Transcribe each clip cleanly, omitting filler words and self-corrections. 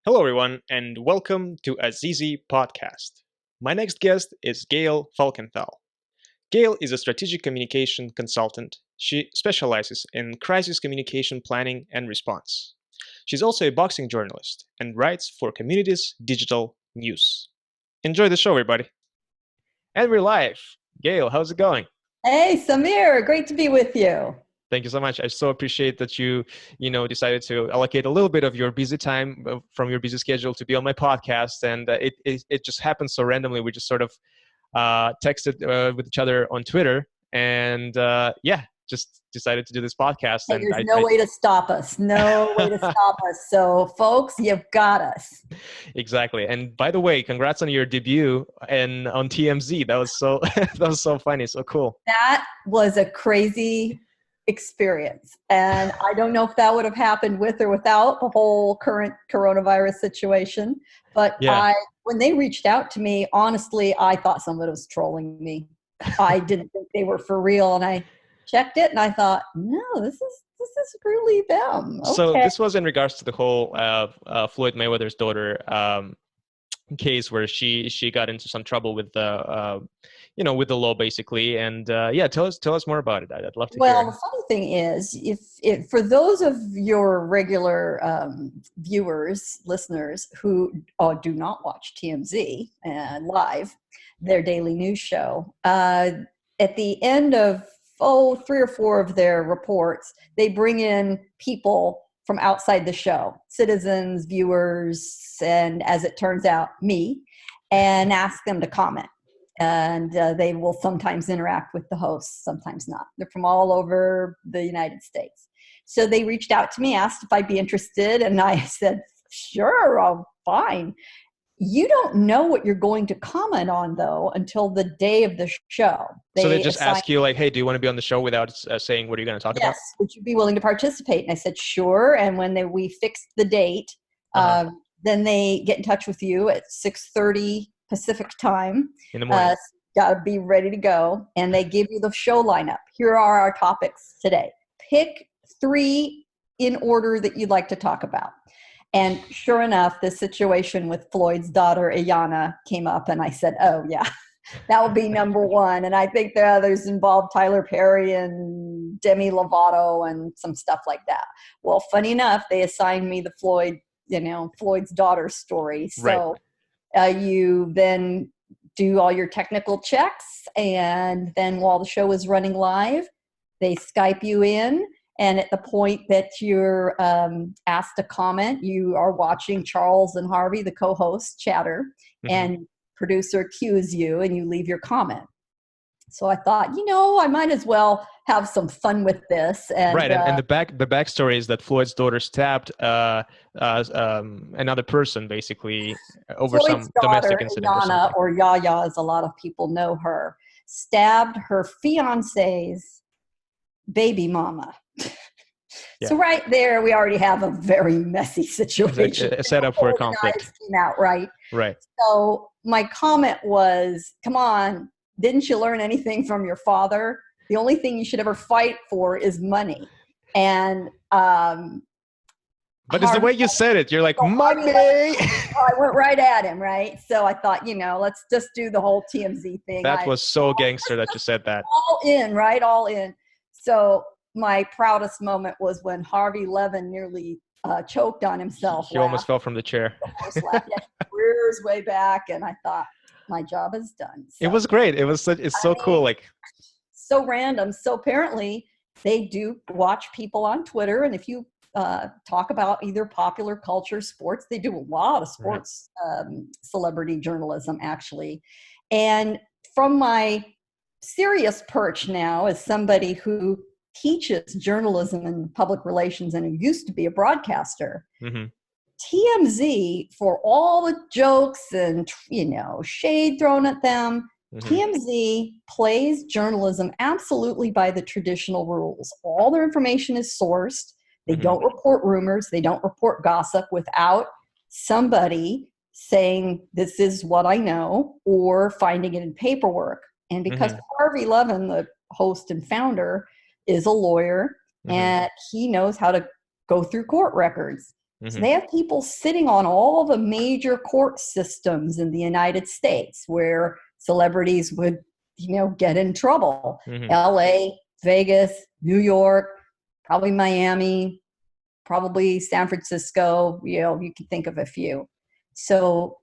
Hello, everyone, and welcome to Azizi podcast. My next guest is Gayle Falkenthal. Gayle is a strategic communication consultant. She specializes in crisis communication planning and response. She's also a boxing journalist and writes for Communities Digital News. Enjoy the show, everybody. And we're live. Gayle, how's it going? Hey, Samir, great to be with you. Thank you so much. I so appreciate that you decided to allocate a little bit of your busy time from your busy schedule to be on my podcast. And it just happened so randomly. We just sort of texted with each other on Twitter, and just decided to do this podcast. Hey, And there's no way to stop us. No way to stop us. So, folks, you've got us. exactly. And by the way, congrats on your debut and on TMZ. That was so that was so funny, so cool. That was a crazy experience. And I don't know if that would have happened with or without the whole current coronavirus situation. But Yeah. when they reached out to me, honestly, I thought somebody was trolling me. I didn't think they were for real. And I checked it and I thought, no, this is really them. So Okay. this was in regards to the whole Floyd Mayweather's daughter case where she got into some trouble with with the law basically, and tell us more about it. I'd love to Well, the hear. funny thing is, if for those of your regular viewers, listeners who do not watch TMZ live, their daily news show, at the end of three or four of their reports, they bring in people from outside the show, citizens, viewers, and as it turns out, me, and ask them to comment. And they will sometimes interact with the hosts, sometimes not. They're from all over the United States. So they reached out to me, asked if I'd be interested, and I said, sure, I'm fine. You don't know what you're going to comment on, though, until the day of the show. So they They just assign, ask you like, hey, do you want to be on the show without saying what are you going to talk about? yes, would you be willing to participate? And I said, sure. And when we fixed the date, Uh-huh. then they get in touch with you at 6:30 Pacific time. In the morning. Got to be ready to go. And they give you the show lineup. Here are our topics today. Pick three in order that you'd like to talk about. And sure enough, the situation with Floyd's daughter, Ayanna, came up. And I said, oh, yeah, that would be number one. And I think the others involved Tyler Perry and Demi Lovato and some stuff like that. Well, funny enough, they assigned me the Floyd's daughter story. Right. So you then do all your technical checks, and then while the show is running live, they Skype you in, and at the point that you're asked to comment, you are watching Charles and Harvey, the co-host, chatter, Mm-hmm. and producer cues you, and you leave your comment. So I thought, I might as well have some fun with this. And Right, and the backstory is that Floyd's daughter stabbed another person basically over Floyd's some daughter, domestic incident or Ayanna, something. or Yaya, as a lot of people know her, stabbed her fiance's baby mama. Yeah. So right there, we already have a very messy situation. It's a setup for a conflict. Came out, right? Right. So my comment was, come on, didn't you learn anything from your father? The only thing you should ever fight for is money. And But it's the way you said it. You're like, Monday. I went right at him, right? So I thought, let's just do the whole TMZ thing. That was so gangster that you said that. All in, right? All in. So my proudest moment was when Harvey Levin nearly choked on himself. He almost fell from the chair. Rears way back, and I thought, my job is done. So, it was great. It's so cool. Like, so random. So apparently they do watch people on Twitter, and if you talk about either popular culture, sports, they do a lot of sports celebrity journalism, actually. And from my serious perch now as somebody who teaches journalism and public relations and who used to be a broadcaster, mm-hmm. TMZ, for all the jokes and shade thrown at them, Mm-hmm. TMZ plays journalism absolutely by the traditional rules. All their information is sourced. They Mm-hmm. don't report rumors. They don't report gossip without somebody saying, this is what I know, or finding it in paperwork. And because Harvey Levin, the host and founder, is a lawyer, and he knows how to go through court records. So Hmm. they have people sitting on all the major court systems in the United States where celebrities would, get in trouble. Hmm. LA, Vegas, New York, probably Miami, probably San Francisco, you can think of a few. So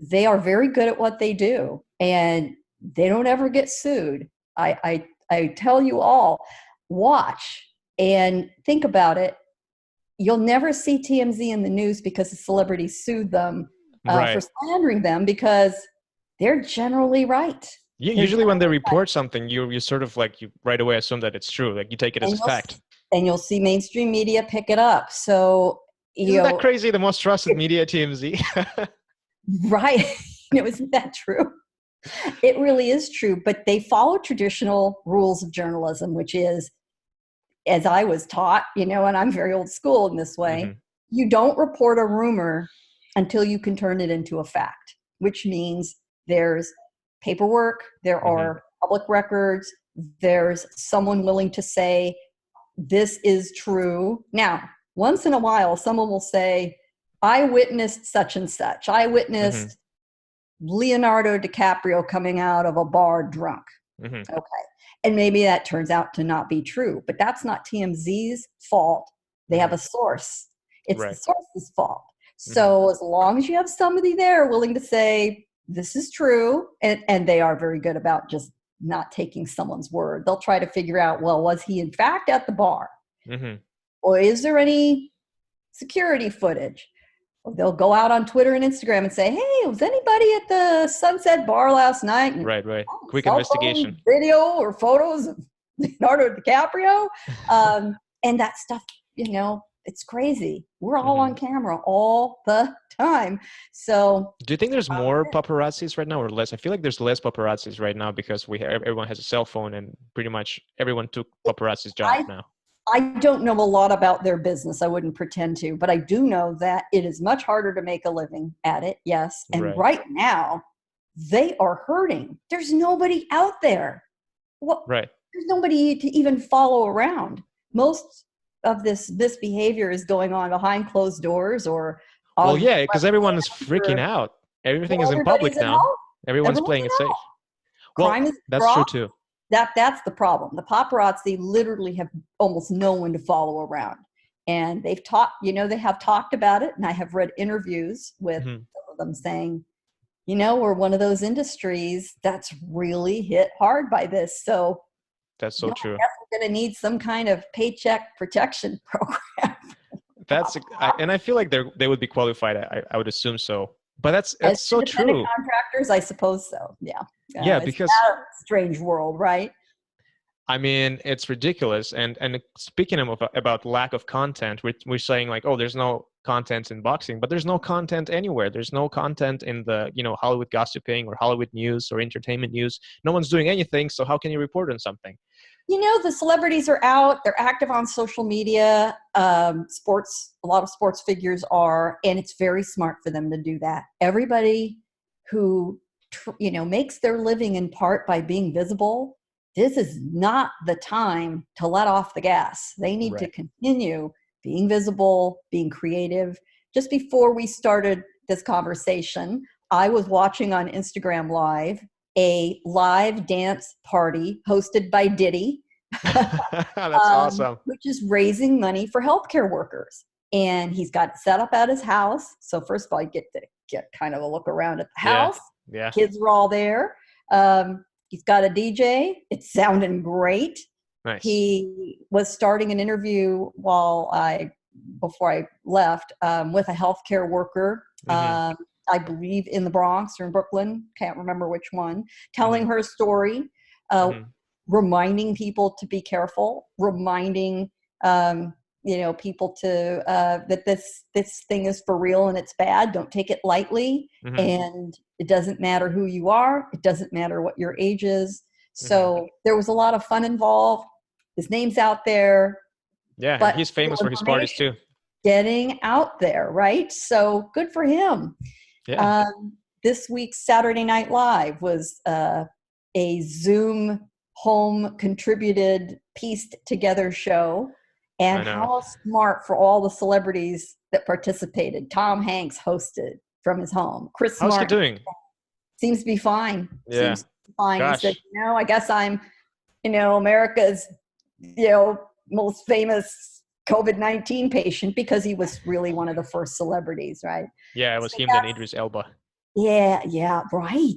they are very good at what they do, and they don't ever get sued. I tell you all, watch and think about it. You'll never see TMZ in the news because the celebrities sued them for Right. slandering them, because they're generally right. They're Usually when they generally right. report something, you sort of like you right away assume that it's true. Like you take it as And a fact. you'll see mainstream media pick it up. So, Isn't that crazy? The most trusted media, TMZ. right. Isn't that true? It really is true, but they follow traditional rules of journalism, which is, as I was taught, and I'm very old school in this way, Hmm. you don't report a rumor until you can turn it into a fact, which means there's paperwork, there Hmm. are public records, there's someone willing to say, this is true. Now, once in a while, someone will say, I witnessed such and such. I Hmm. witnessed Leonardo DiCaprio coming out of a bar drunk. Hmm. Okay. And maybe that turns out to not be true, but that's not TMZ's fault. They have Hmm. a source. It's the Right. source's fault. Hmm. So as long as you have somebody there willing to say, this is true, and they are very good about just not taking someone's word. They'll try to figure out, well, was he in fact at the bar? Hmm. Or is there any security footage? They'll go out on Twitter and Instagram and say, hey, was anybody at the Sunset Bar last night? And Right. Right. Quick cell investigation. phone video or photos of Leonardo DiCaprio. And that stuff, it's crazy. We're all Hmm. on camera all the time. So, Do you think there's um, more paparazzis right now or less? I feel like there's less paparazzis right now because everyone has a cell phone and pretty much everyone took paparazzi's job I now. I don't know a lot about their business. I wouldn't pretend to, but I do know that it is much harder to make a living at it. Yes. And Right. right now, they are hurting. There's nobody out there. Well, Right. there's nobody to even follow around. Most of this misbehavior is going on behind closed doors or Well, on yeah, because everyone is webcams, freaking out. Everything well, is in everybody's public at now. home. Everyone's Everyone's playing it at home. safe. Crime Well, is that's true dropped. too. That's the problem. The paparazzi literally have almost no one to follow around. And they have talked about it. And I have read interviews with Hmm. some of them saying, we're one of those industries that's really hit hard by this. So, That's I so true. guess we're going to need some kind of paycheck protection program. And I feel like they would be qualified. I would assume so. But As that's so independent true. contractors, I suppose so. Yeah. Yeah, It's because a strange world, right? I mean, it's ridiculous. And speaking of about lack of content, we're saying like, oh, there's no content in boxing, but there's no content anywhere. There's no content in the, Hollywood gossiping or Hollywood news or entertainment news. No one's doing anything. So how can you report on something? The celebrities are out, they're active on social media. A lot of sports figures are, and it's very smart for them to do that. Everybody who makes their living in part by being visible, this is not the time to let off the gas. They need to Right. continue being visible, being creative. Just before we started this conversation, I was watching on Instagram Live a live dance party hosted by Diddy, That's awesome. which is raising money for healthcare workers. And he's got it set up at his house. So first of all, you get to get kind of a look around at the Yeah. house. Yeah. Kids are all there. He's got a DJ. It's sounding great. Nice. He was starting an interview before I left, with a healthcare worker. Hmm. I believe in the Bronx or in Brooklyn, can't remember which one, Hmm. telling her story, uh, Hmm. reminding people to be careful, reminding people to that this thing is for real and it's bad. Don't take it lightly, Hmm. and it doesn't matter who you are. It doesn't matter what your age is. Hmm. So there was a lot of fun involved. His name's out there, Yeah, and but he's famous for his parties information too. getting out there, right? So good for him. Yeah. This week's Saturday Night Live was a Zoom home contributed, pieced together show. And I know. how smart for all the celebrities that participated. Tom Hanks hosted from his home. Chris How's he Martin doing? seems to be fine. Yeah. Seems to be fine. He said, Gosh. I guess I'm, America's, most famous COVID-19 patient, because he was really one of the first celebrities, right? Yeah, it was So him then Idris Elba. yeah, right.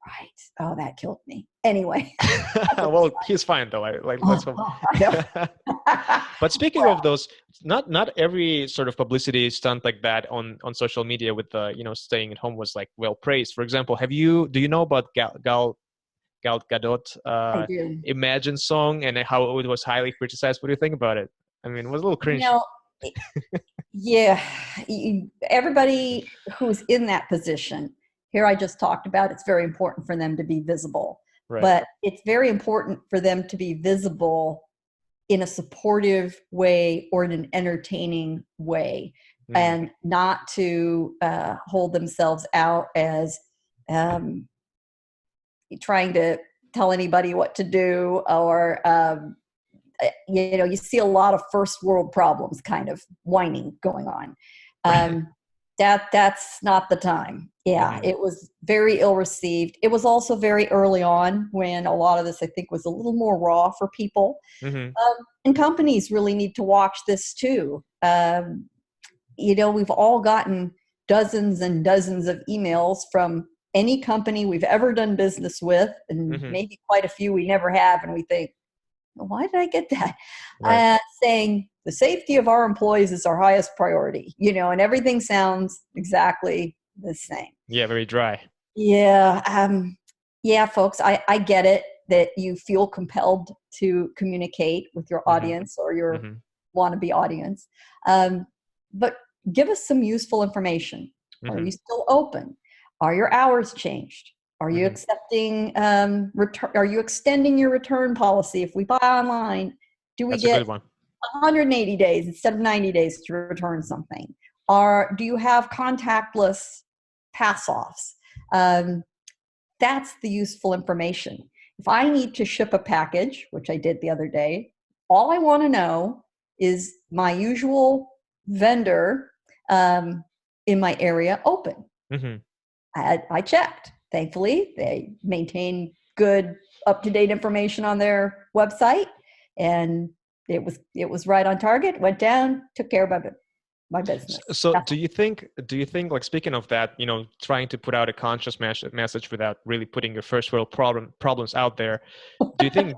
Right. Oh, that killed me. Anyway. Well, he's fine though. Let's hope. I know. But speaking Well, of those, not every sort of publicity stunt like that on social media with the staying at home was like well praised. For example, do you know about Gal Gadot I do. Imagine song and how it was highly criticized? What do you think about it? I mean, it was a little You cringe. know, yeah, everybody who's in that position, here I just talked about, it's very important for them to be visible. Right. But it's very important for them to be visible in a supportive way or in an entertaining way, Mm. and not to hold themselves out as trying to tell anybody what to do, or you see a lot of first world problems kind of whining going on. um, that's not the time. Yeah, Mhm. it was very ill received. It was also very early on, when a lot of this, I think, was a little more raw for people. Mhm. And companies really need to watch this too. We've all gotten dozens and dozens of emails from any company we've ever done business with, and Mhm. maybe quite a few we never have, and we think, why did I get that? Right. Saying the safety of our employees is our highest priority, and everything sounds exactly the same. Yeah, very dry. Yeah, yeah, folks, I get it that you feel compelled to communicate with your Mhm. audience or your Mhm. wannabe audience, but give us some useful information. Are Mhm. you still open? Are your hours changed? Are you Mhm. accepting return? Are you extending your return policy? If we buy online, do we That's a get good one. 180 days instead of 90 days to return something? Or do you have contactless pass offs? Um, that's the useful information. If I need to ship a package, which I did the other day, all I want to know is my usual vendor in my area open. Mhm. I checked. Thankfully, they maintain good, up to date information on their website, and it was right on target. Went down, took care of my business. So That's do you think like speaking of that, trying to put out a conscious message without really putting your first world problems out there, do you think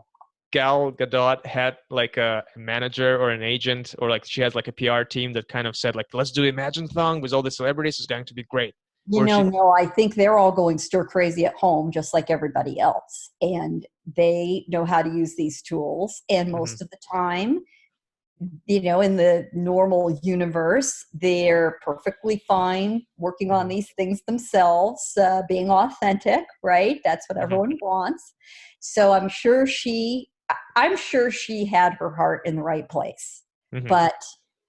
Gal Gadot had like a manager or an agent, or like she has like a PR team that kind of said like, let's do Imagine Thong with all the celebrities, it's going to be great? Or she No, I think they're all going stir crazy at home, just like everybody else. And they know how to use these tools. And Mhm. most of the time, in the normal universe, they're perfectly fine working on Mhm. these things themselves, being authentic, right? That's what Mhm. everyone wants. So I'm sure she had her heart in the right place, Mhm. but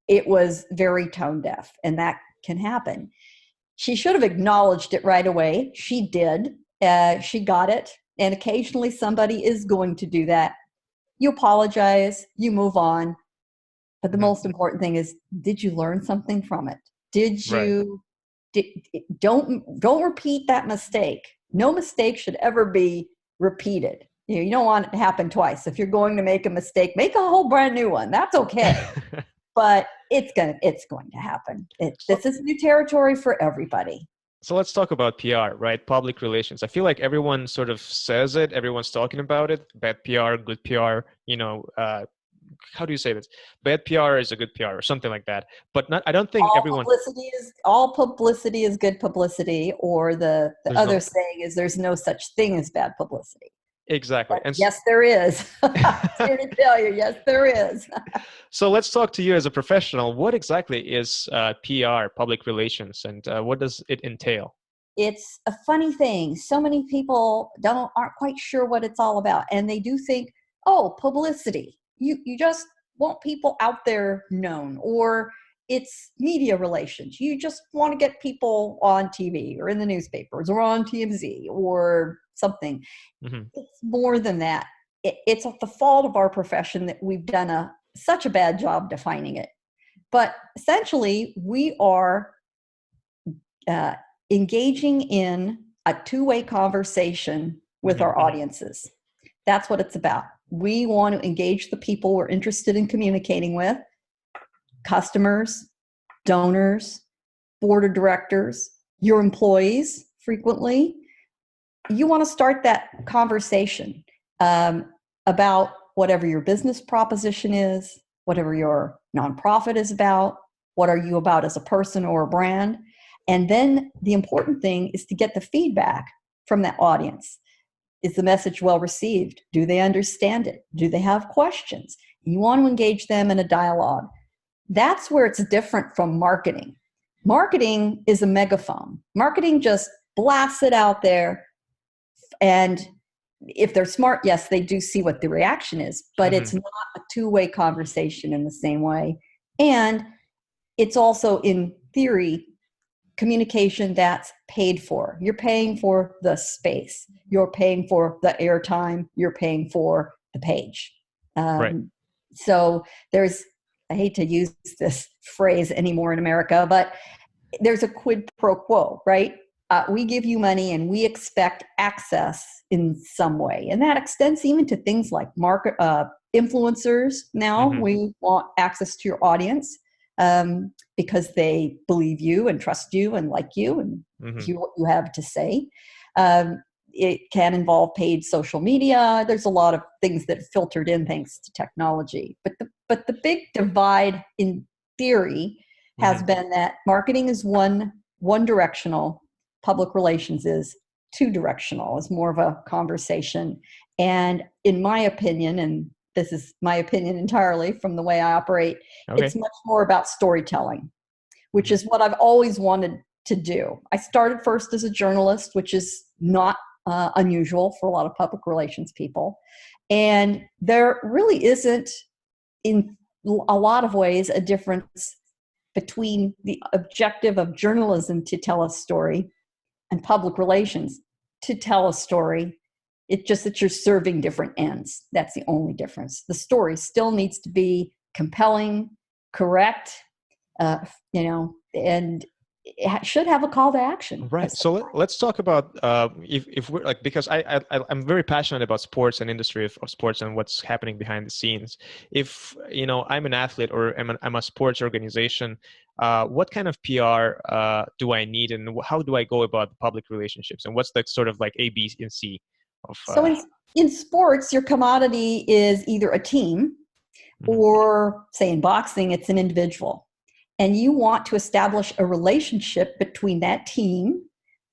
it was very tone deaf, and that can happen. She should have acknowledged it right away. She did. She got it. And occasionally somebody is going to do that. You apologize, you move on. But the Mhm. most important thing is, did you learn something from it? Did Right. you did, don't repeat that mistake. No mistake should ever be repeated. You don't want it to happen twice. If you're going to make a mistake, make a whole brand new one. That's okay. But it's going to happen. So, This is new territory for everybody. so let's talk about PR, right? Public relations. I feel like everyone sort of says it, everyone's talking about it. Bad PR, good PR, how do you say this? Bad PR is a good PR or something like that. But not, I don't think everyone, All publicity is good publicity, or the there's other no, saying is, there's no such thing as bad publicity. exactly. But yes, there is. Here to tell you, yes, there is. So let's talk to you as a professional. What exactly is PR, public relations, and what does it entail? It's a funny thing. So many people aren't quite sure what it's all about, and they do think, oh, publicity. You just want people out there known, or it's media relations. You just want to get people on TV or in the newspapers or on TMZ or something. Hmm. It's more than that. It's the fault of our profession that we've done a such a bad job defining it. But essentially, we are engaging in a two-way conversation with our audiences. That's what it's about. We want to engage the people we're interested in communicating with, customers, donors, board of directors, your employees frequently. You want to start that conversation about whatever your business proposition is, whatever your nonprofit is about, what are you about as a person or a brand. And then the important thing is to get the feedback from that audience. Is the message well received? Do they understand it? Do they have questions? You want to engage them in a dialogue. That's where it's different from marketing. Marketing is a megaphone. Marketing just blasts it out there. And if they're smart, yes, they do see what the reaction is, but it's not a two-way conversation in the same way. And it's also, in theory, communication that's paid for. You're paying for the space. You're paying for the airtime. You're paying for the page. Right. So there's, I hate to use this phrase anymore in America, but there's a quid pro quo, right? We give you money and we expect access in some way. And that extends even to things like market influencers. Now we want access to your audience because they believe you and trust you and like you and hear what you have to say. It can involve paid social media. There's a lot of things that filtered in thanks to technology. But the big divide in theory has been that marketing is one directional, public relations is two directional, is more of a conversation. And in my opinion, and this is my opinion entirely from the way I operate, it's much more about storytelling, which is what I've always wanted to do. I started first as a journalist, which is not unusual for a lot of public relations people. And there really isn't, in a lot of ways, a difference between the objective of journalism to tell a story and public relations to tell a story. It's just that you're serving different ends. That's the only difference. The story still needs to be compelling, correct, and it should have a call to action. Right. So let's talk about if we're like, because I'm very passionate about sports and industry of sports and what's happening behind the scenes. If I'm an athlete or I'm a sports organization, what kind of PR do I need, and how do I go about public relationships, and what's the sort of like A, B, and C of? So in sports, your commodity is either a team, or say in boxing, it's an individual. And you want to establish a relationship between that team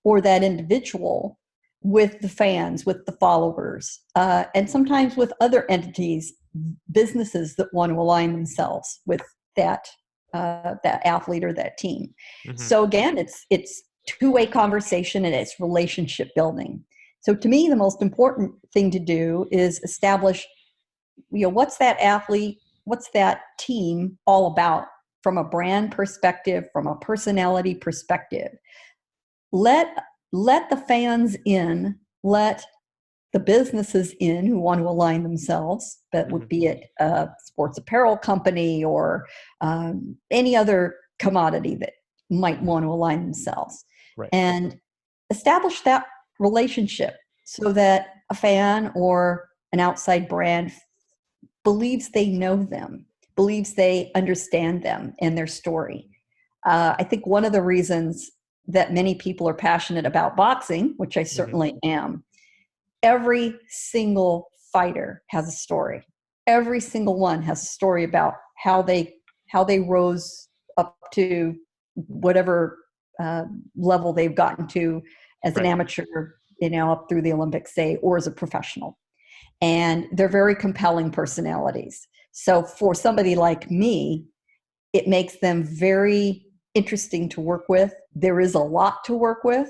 or that individual with the fans, with the followers, and sometimes with other entities, businesses that want to align themselves with that athlete or that team. So again, it's two-way conversation and it's relationship building. So to me, the most important thing to do is establish, what's that athlete, what's that team all about? From a brand perspective, from a personality perspective. Let the fans in, let the businesses in who want to align themselves, that would be it a sports apparel company or any other commodity that might want to align themselves. Right. And establish that relationship so that a fan or an outside brand believes they know them, believes they understand them and their story. I think one of the reasons that many people are passionate about boxing, which I certainly am, every single fighter has a story. Every single one has a story about how they rose up to whatever level they've gotten to as an amateur, up through the Olympics, say, or as a professional. And they're very compelling personalities. So for somebody like me, it makes them very interesting to work with. There is a lot to work with.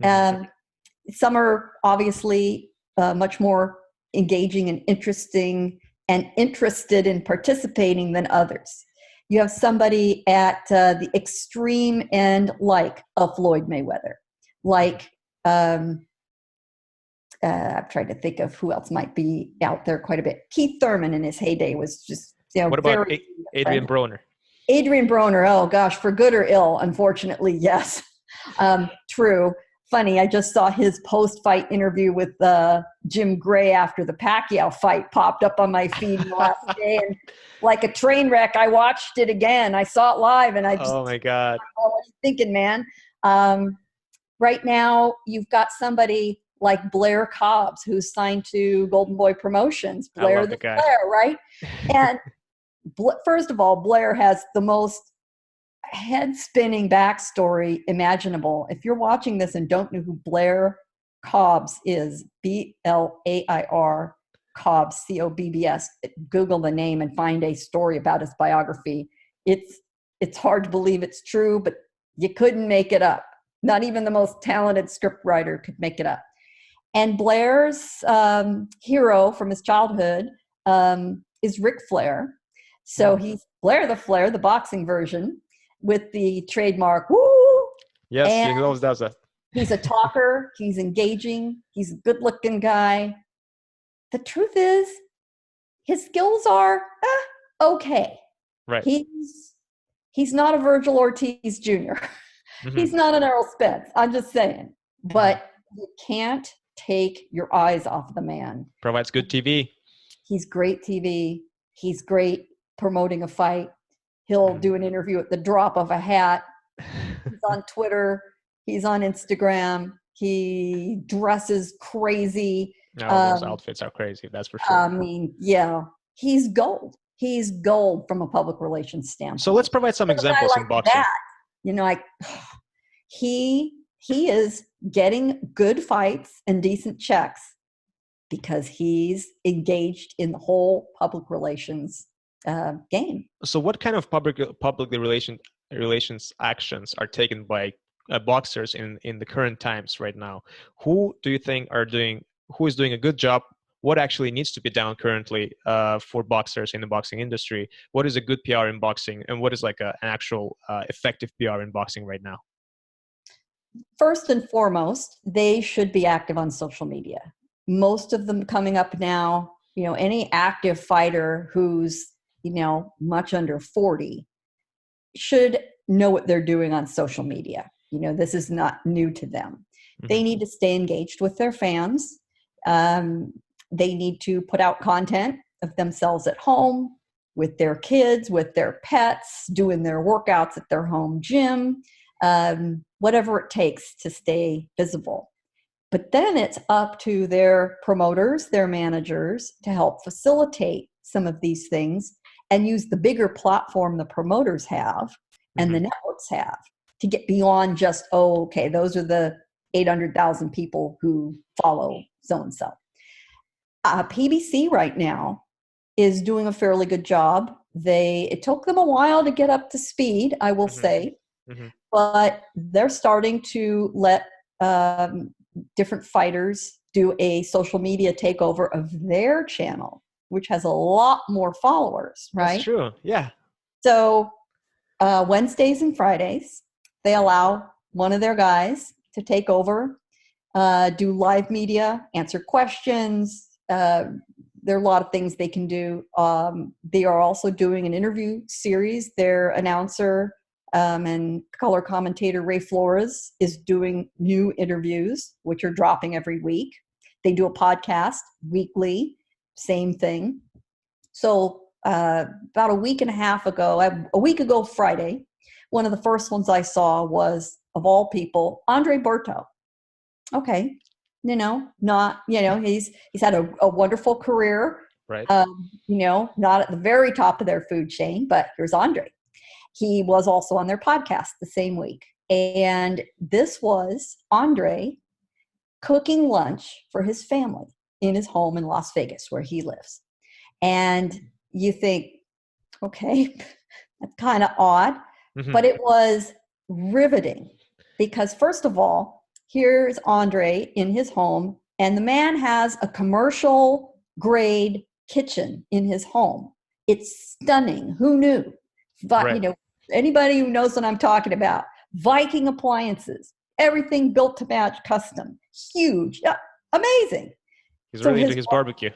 Some are obviously much more engaging and interesting and interested in participating than others. You have somebody at the extreme end, like a Floyd Mayweather, like I'm trying to think of who else might be out there quite a bit. Keith Thurman in his heyday was just you know, What about very Adrian Broner? Adrian Broner, oh gosh, for good or ill, unfortunately, yes. True. Funny, I just saw his post-fight interview with Jim Gray after the Pacquiao fight popped up on my feed the last day, and like a train wreck, I watched it again. I saw it live, and I just, Oh my God. what was you thinking, man? Right now, you've got somebody like Blair Cobbs, who's signed to Golden Boy Promotions. I Blair love the the guy. Flair, right? And first of all, Blair has the most head-spinning backstory imaginable. If you're watching this and don't know who Blair Cobbs is, Blair Cobbs, Cobbs, Google the name and find a story about his biography. It's hard to believe it's true, but you couldn't make it up. Not even the most talented scriptwriter could make it up. And Blair's hero from his childhood is Ric Flair. So he's Blair the Flair, the boxing version, with the trademark woo. Yes, and he always does that. He's a talker. He's engaging. He's a good-looking guy. The truth is, his skills are okay. Right. He's not a Virgil Ortiz Jr. He's not an Errol Spence. I'm just saying. But you can't take your eyes off the man. Provides good TV. He's great TV. He's great promoting a fight. He'll do an interview at the drop of a hat. He's on Twitter. He's on Instagram. He dresses crazy. Those outfits are crazy. That's for sure. I mean, yeah, he's gold. He's gold from a public relations standpoint. So let's provide some examples in boxing. That, you know, he is getting good fights and decent checks because he's engaged in the whole public relations game. So what kind of public relations actions are taken by boxers in the current times right now? Who do you think who is doing a good job? What actually needs to be done currently for boxers in the boxing industry? What is a good PR in boxing, and what is like an actual effective PR in boxing right now? First and foremost, they should be active on social media. Most of them coming up now, you know, any active fighter who's, you know, much under 40 should know what they're doing on social media. You know, this is not new to them. They need to stay engaged with their fans. They need to put out content of themselves at home, with their kids, with their pets, doing their workouts at their home gym, whatever it takes to stay visible. But then it's up to their promoters, their managers, to help facilitate some of these things and use the bigger platform the promoters have and the networks have to get beyond just, oh, okay, those are the 800,000 people who follow so-and-so. PBC right now is doing a fairly good job. It took them a while to get up to speed, I will say, but they're starting to let different fighters do a social media takeover of their channel, which has a lot more followers, right? That's true, yeah. So Wednesdays and Fridays, they allow one of their guys to take over, do live media, answer questions. There are a lot of things they can do. They are also doing an interview series. Their announcer and color commentator Ray Flores is doing new interviews, which are dropping every week. They do a podcast weekly, same thing. So about a week ago Friday, one of the first ones I saw was, of all people, Andre Berto. Okay, he's had a wonderful career. Right. Not at the very top of their food chain, but here's Andre. He was also on their podcast the same week. And this was Andre cooking lunch for his family in his home in Las Vegas, where he lives. And you think, okay, that's kind of odd, but it was riveting because, first of all, here's Andre in his home, and the man has a commercial grade kitchen in his home. It's stunning. Who knew? But, right. Anybody who knows what I'm talking about, Viking appliances, everything built to match, custom, huge, amazing. He's really into his barbecue.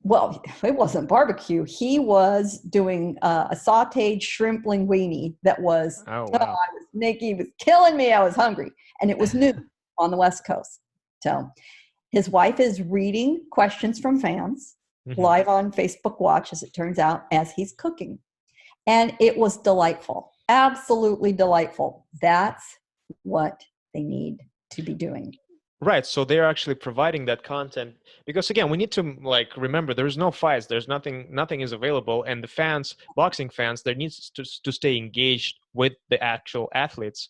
well, it wasn't barbecue. He was doing a sauteed shrimp linguine that was, Oh, oh, wow. I was, Nikki was killing me. I was hungry. And it was noon on the West Coast. So his wife is reading questions from fans Hmm. live on Facebook Watch, as it turns out, as he's cooking. And it was delightful, absolutely delightful. That's what they need to be doing. Right, so they're actually providing that content because again, we need to like remember there's no fights, there's nothing is available, and the fans, boxing fans, there needs to stay engaged with the actual athletes.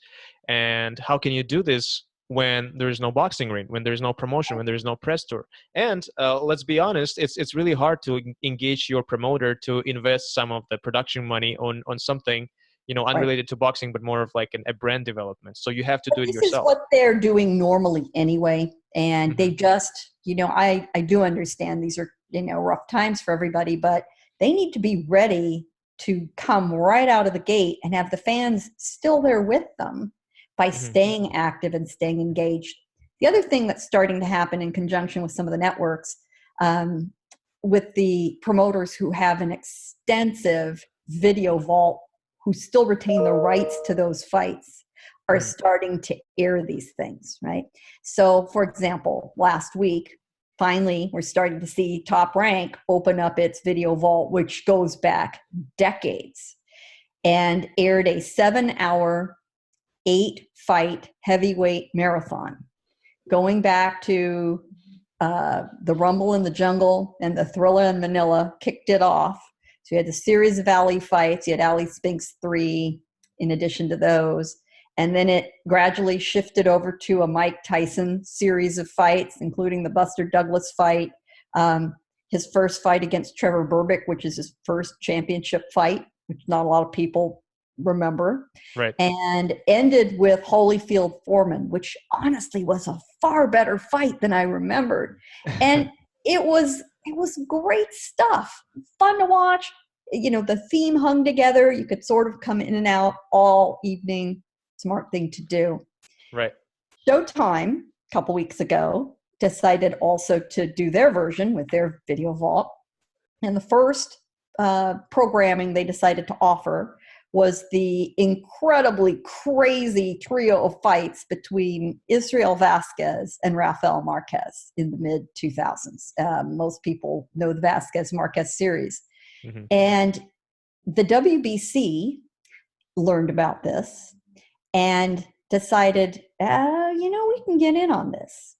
And how can you do this when there is no boxing ring, when there is no promotion, when there is no press tour? And let's be honest, it's really hard to engage your promoter to invest some of the production money on something, Right. unrelated to boxing, but more of like a brand development. So you have to But do it this is yourself. what they're doing normally anyway. And they Hmm. just, I do understand these are, rough times for everybody, but they need to be ready to come right out of the gate and have the fans still there with them by Hmm. staying active and staying engaged. The other thing that's starting to happen in conjunction with some of the networks, um, with the promoters who have an extensive video vault, who still retain the rights to those fights, are Hmm. starting to air these things, right? So, for example, last week, finally, we're starting to see Top Rank open up its video vault, which goes back decades, and aired a 7-hour, 8-fight heavyweight marathon going back to the Rumble in the Jungle and the Thriller in Manila kicked it off. So you had the series of Ali fights. You had Ali Spinks 3 in addition to those. And then it gradually shifted over to a Mike Tyson series of fights, including the Buster Douglas fight, his first fight against Trevor Berbick, which is his first championship fight, which not a lot of people remember, Right. and ended with Holyfield Foreman, which honestly was a far better fight than I remembered. And it was great stuff, fun to watch. The theme hung together. You could sort of come in and out all evening. Smart thing to do. Right. Showtime, a couple weeks ago, decided also to do their version with their video vault. And the first programming they decided to offer was the incredibly crazy trio of fights between Israel Vasquez and Rafael Marquez in the mid 2000s. Most people know the Vasquez Marquez series. Hmm. And the WBC learned about this and decided, we can get in on this.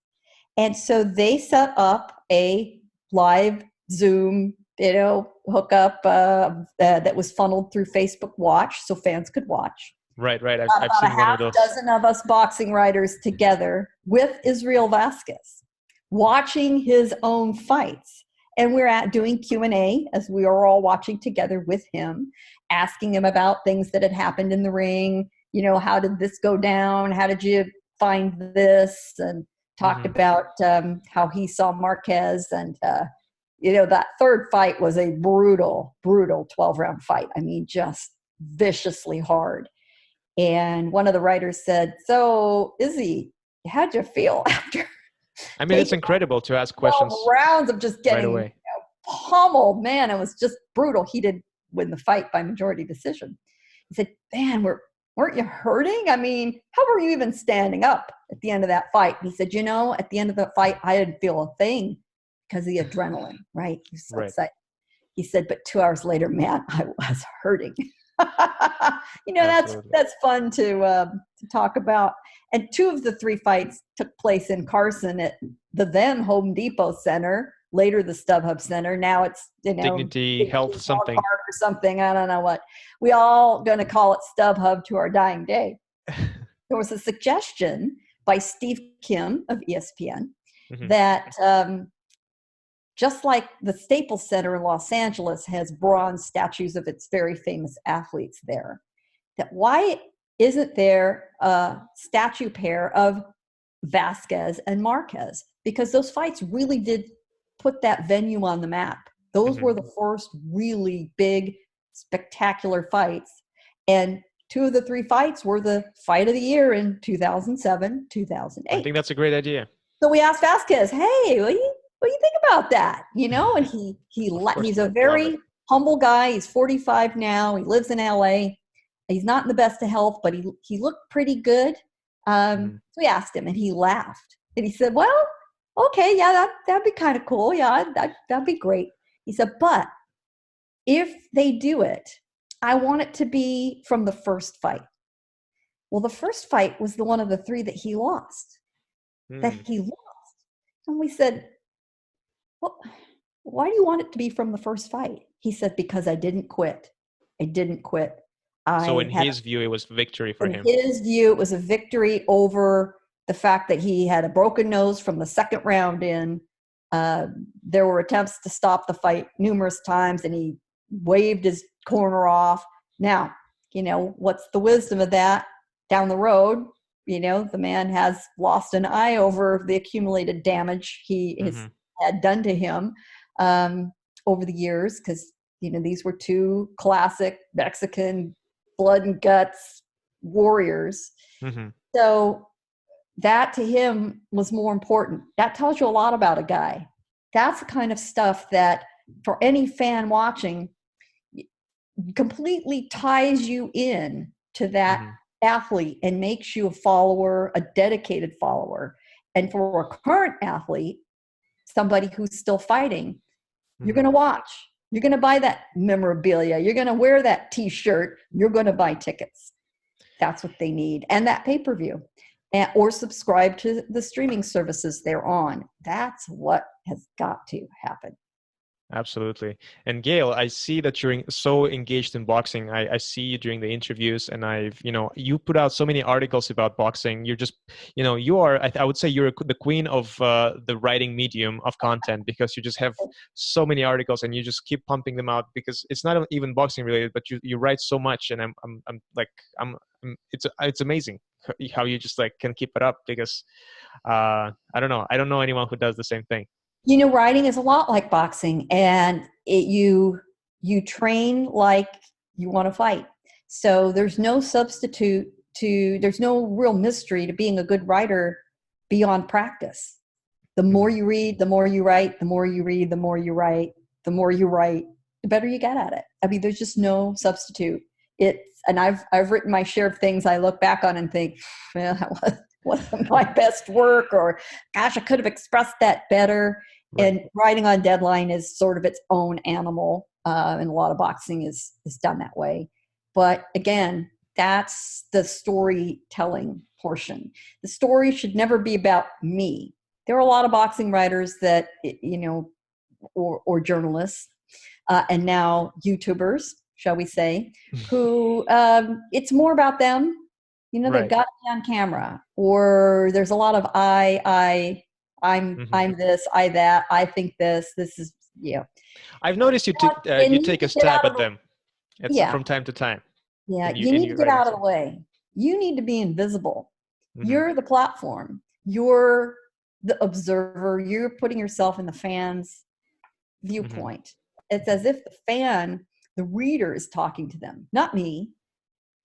And so they set up a live Zoom, hookup that was funneled through Facebook Watch so fans could watch. Right, right. I've About a seen one of half those. dozen of us boxing writers together with Israel Vasquez, watching his own fights. And we're doing Q&A as we are all watching together with him, asking him about things that had happened in the ring. How did this go down? How did you find this? And talked Hmm. about how he saw Marquez. And, that third fight was a brutal, brutal 12-round fight. I mean, just viciously hard. And one of the writers said, "So, Izzy, how'd you feel after I mean, it's taking incredible to ask 12 questions rounds of just right getting away. pummeled? Man, it was just brutal." He did win the fight by majority decision. He said, "Man, weren't you hurting? I mean, how were you even standing up at the end of that fight?" And he said, "At the end of the fight, I didn't feel a thing because of the adrenaline, right? He was so Right. excited." He said, "But 2 hours later, man, I was hurting." That's Absolutely. that's fun to talk about. And two of the three fights took place in Carson at the then Home Depot Center, later the StubHub Center. Now it's Dignity, health, Dignity Dog something. Park or something. I don't know what. We all going to call it StubHub to our dying day. There was a suggestion by Steve Kim of ESPN Hmm. that just like the Staples Center in Los Angeles has bronze statues of its very famous athletes there, that why isn't there a statue pair of Vasquez and Marquez? Because those fights really did put that venue on the map. Those Hmm. were the first really big, spectacular fights. And two of the three fights were the fight of the year in 2007, I think 2008. that's a great idea. So we asked Vasquez, "Hey, what do you think about that? And Of course, he's a love it. very humble guy. He's 45 now. He lives in LA. He's not in the best of health, but he looked pretty good. Mhm. So we asked him, and he laughed. And he said, well, okay, yeah, that'd be kind of cool. Yeah, that'd be great. He said, but if they do it, I want it to be from the first fight. Well, the first fight was the one of the three that he lost. Mm. And we said, well, why do you want it to be from the first fight? He said, because I didn't quit. I didn't quit. So in I had, his view, it was victory for in him. his view, it was a victory over the fact that he had a broken nose from the second round in. There were attempts to stop the fight numerous times, and he waved his corner off. Now, what's the wisdom of that? Down the road, the man has lost an eye over the accumulated damage he has Hmm. had done to him over the years, because these were two classic Mexican blood and guts warriors. Hmm. So that to him was more important. That tells you a lot about a guy. That's the kind of stuff that, for any fan watching, completely ties you in to that Hmm. athlete and makes you a follower, a dedicated follower. And for a current athlete, somebody who's still fighting, you're going Hmm. to watch. You're going to buy that memorabilia. You're going to wear that T-shirt. You're going to buy tickets. That's what they need. And that pay-per-view. Or subscribe to the streaming services they're on. That's what has got to happen. Absolutely. And Gail, I see that you're so engaged in boxing. I see you during the interviews, and you put out so many articles about boxing. You're just, you are, I would say you're the queen of the writing medium of content, because you just have so many articles and you just keep pumping them out, because it's not even boxing related, but you write so much, and I'm like, it's amazing how you just like can keep it up, because I don't know anyone who does the same thing. Writing is a lot like boxing, and you train like you want to fight. So there's no substitute there's no real mystery to being a good writer beyond practice. The more Hmm. you read, the more you write, the more you read, the more you write, the more you write, the better you get at it. I mean, there's just no substitute. And I've written my share of things I look back on and think, well, that wasn't my best work, or gosh, I could have expressed that better. Right. And writing on deadline is sort of its own animal, and a lot of boxing is done that way. But again, that's the storytelling portion. The story should never be about me. There are a lot of boxing writers that, or journalists, and now YouTubers, shall we say, who it's more about them. They've Right. got me on camera, or there's a lot of Hmm. I'm this, I that, I think this is, I've noticed you you need take a to get stab out of at the, them. It's yeah, from time to time yeah, in you need to your get writings. out of the way. You need to be invisible. Hmm. You're the platform. You're the observer. You're putting yourself in the fan's Hmm. viewpoint. It's as if the reader is talking to them, not me.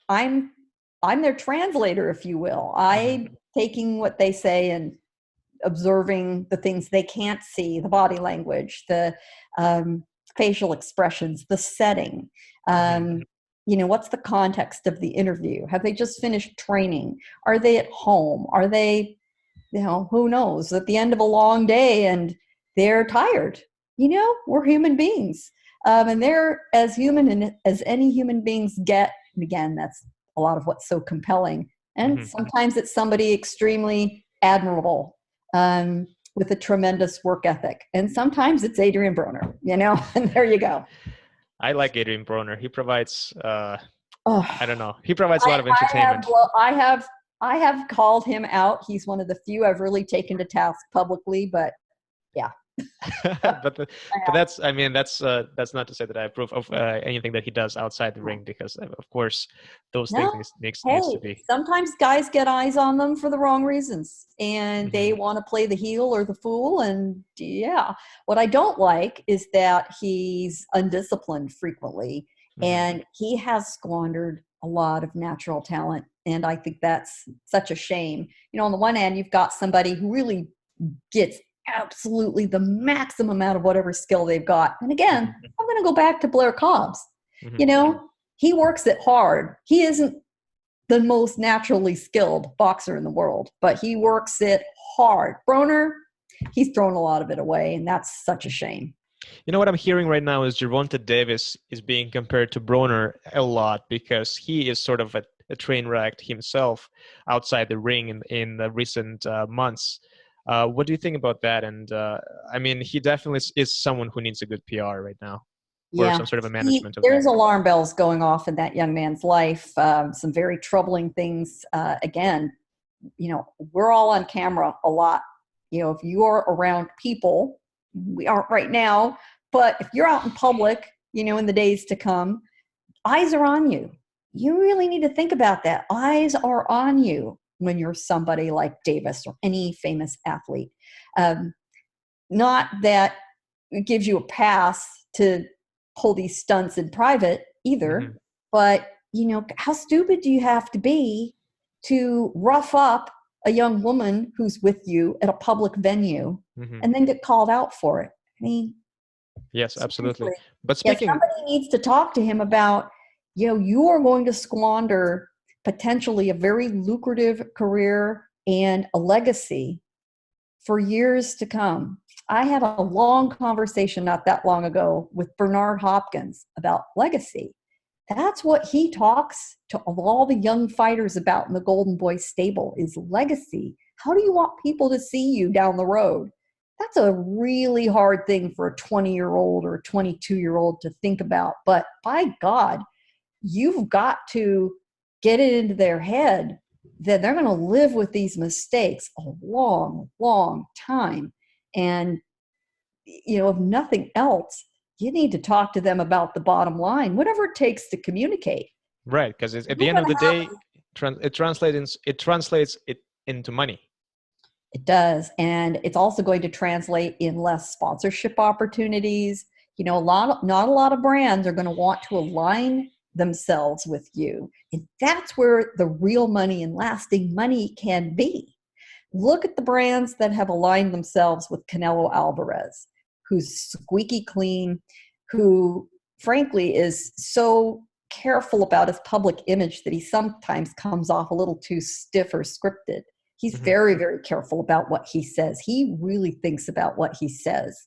I'm I'm their translator, if you will. Hmm. I'm taking what they say and observing the things they can't see, the body language, the um, facial expressions, the setting. Hmm. Um, what's the context of the interview? Have they just finished training? Are they at home? Are they, who knows, at the end of a long day and they're tired? We're human beings. And they're as human and as any human beings get. And again, that's a lot of what's so compelling. And Hmm. sometimes it's somebody extremely admirable, um, with a tremendous work ethic. And sometimes it's Adrian Broner, and there you go. I like Adrian Broner. He provides, Oh, I don't know, he provides a lot of I have, entertainment. well, I have called him out. He's one of the few I've really taken to task publicly, but yeah, but the, I but have. that's not to say that I approve of anything that he does outside the ring, because of course those things No, needs to hey, be. sometimes guys get eyes on them for the wrong reasons, and they Hmm. want to play the heel or the fool. And yeah, what I don't like is that he's undisciplined frequently, Hmm. and he has squandered a lot of natural talent. And I think that's such a shame. On the one hand, you've got somebody who really gets absolutely the maximum out of whatever skill they've got. And again, Mhm, I'm going to go back to Blair Cobbs. mhm. You know, he works it hard. He isn't the most naturally skilled boxer in the world, but he works it hard. Broner, he's thrown a lot of it away, and that's such a shame. You know what I'm hearing right now is Gervonta Davis is being compared to Broner a lot because he is sort of a train wreck himself outside the ring in the recent months. What do you think about that? And I mean, he definitely is someone who needs a good PR right now, or some Yeah, sort of a management of that. there's alarm bells going off in that young man's life. Some very troubling things. Again, you know, we're all on camera a lot. You know, if you are around people, we aren't right now, but if you're out in public, you know, in the days to come, eyes are on you. You really need to think about that. Eyes are on you when you're somebody like Davis or any famous athlete. Um, Not that it gives you a pass to pull these stunts in private either, Hmm. but you know, how stupid do you have to be to rough up a young woman who's with you at a public venue Hmm. and then get called out for it? I mean, Yes, absolutely. seriously. But Yeah, speaking, somebody needs to talk to him about, you know, you are going to squander potentially a very lucrative career and a legacy for years to come. I had a long conversation not that long ago with Bernard Hopkins about legacy. That's what he talks to all the young fighters about in the Golden Boy stable is legacy. How do you want people to see you down the road? That's a really hard thing for a 20-year-old or a 22-year-old to think about. But by God, you've got to get it into their head that they're going to live with these mistakes a long, long time. And, you know, if nothing else, you need to talk to them about the bottom line, whatever it takes to communicate. right? Because at the You're end going of the to have day, it translates it into money. It does. And it's also going to translate in less sponsorship opportunities. You know, not a lot of brands are going to want to align themselves with you. And that's where the real money and lasting money can be. Look at the brands that have aligned themselves with Canelo Alvarez, who's squeaky clean, who frankly is so careful about his public image that he sometimes comes off a little too stiff or scripted. He's Hmm. very, very careful about what he says. He really thinks about what he says.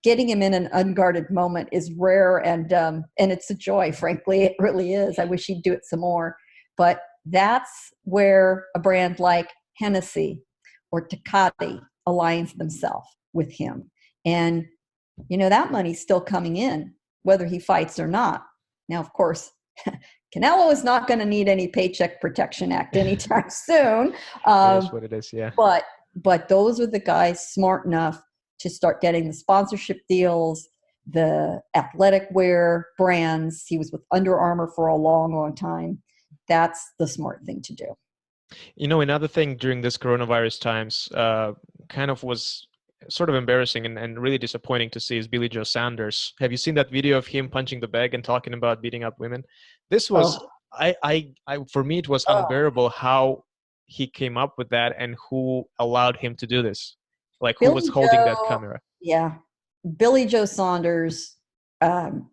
Getting him in an unguarded moment is rare, and it's a joy. Frankly, it really is. I wish he'd do it some more. But that's where a brand like Hennessy or Tecate aligns themselves with him, and you know that money's still coming in, whether he fights or not. Now, of course, Canelo is not going to need any Paycheck Protection Act anytime soon. It is Um, what it is. Yeah. but but those are the guys smart enough to start getting the sponsorship deals, the athletic wear brands. He was with Under Armour for a long, long time. That's the smart thing to do. You know, another thing during this coronavirus times, kind of was sort of embarrassing and really disappointing to see is Billy Joe Sanders. Have you seen that video of him punching the bag and talking about beating up women? This was, Oh, for me, it was oh, unbearable how he came up with that and who allowed him to do this. Like, who was Billy holding that Joe, camera? yeah, Billy Joe Saunders um,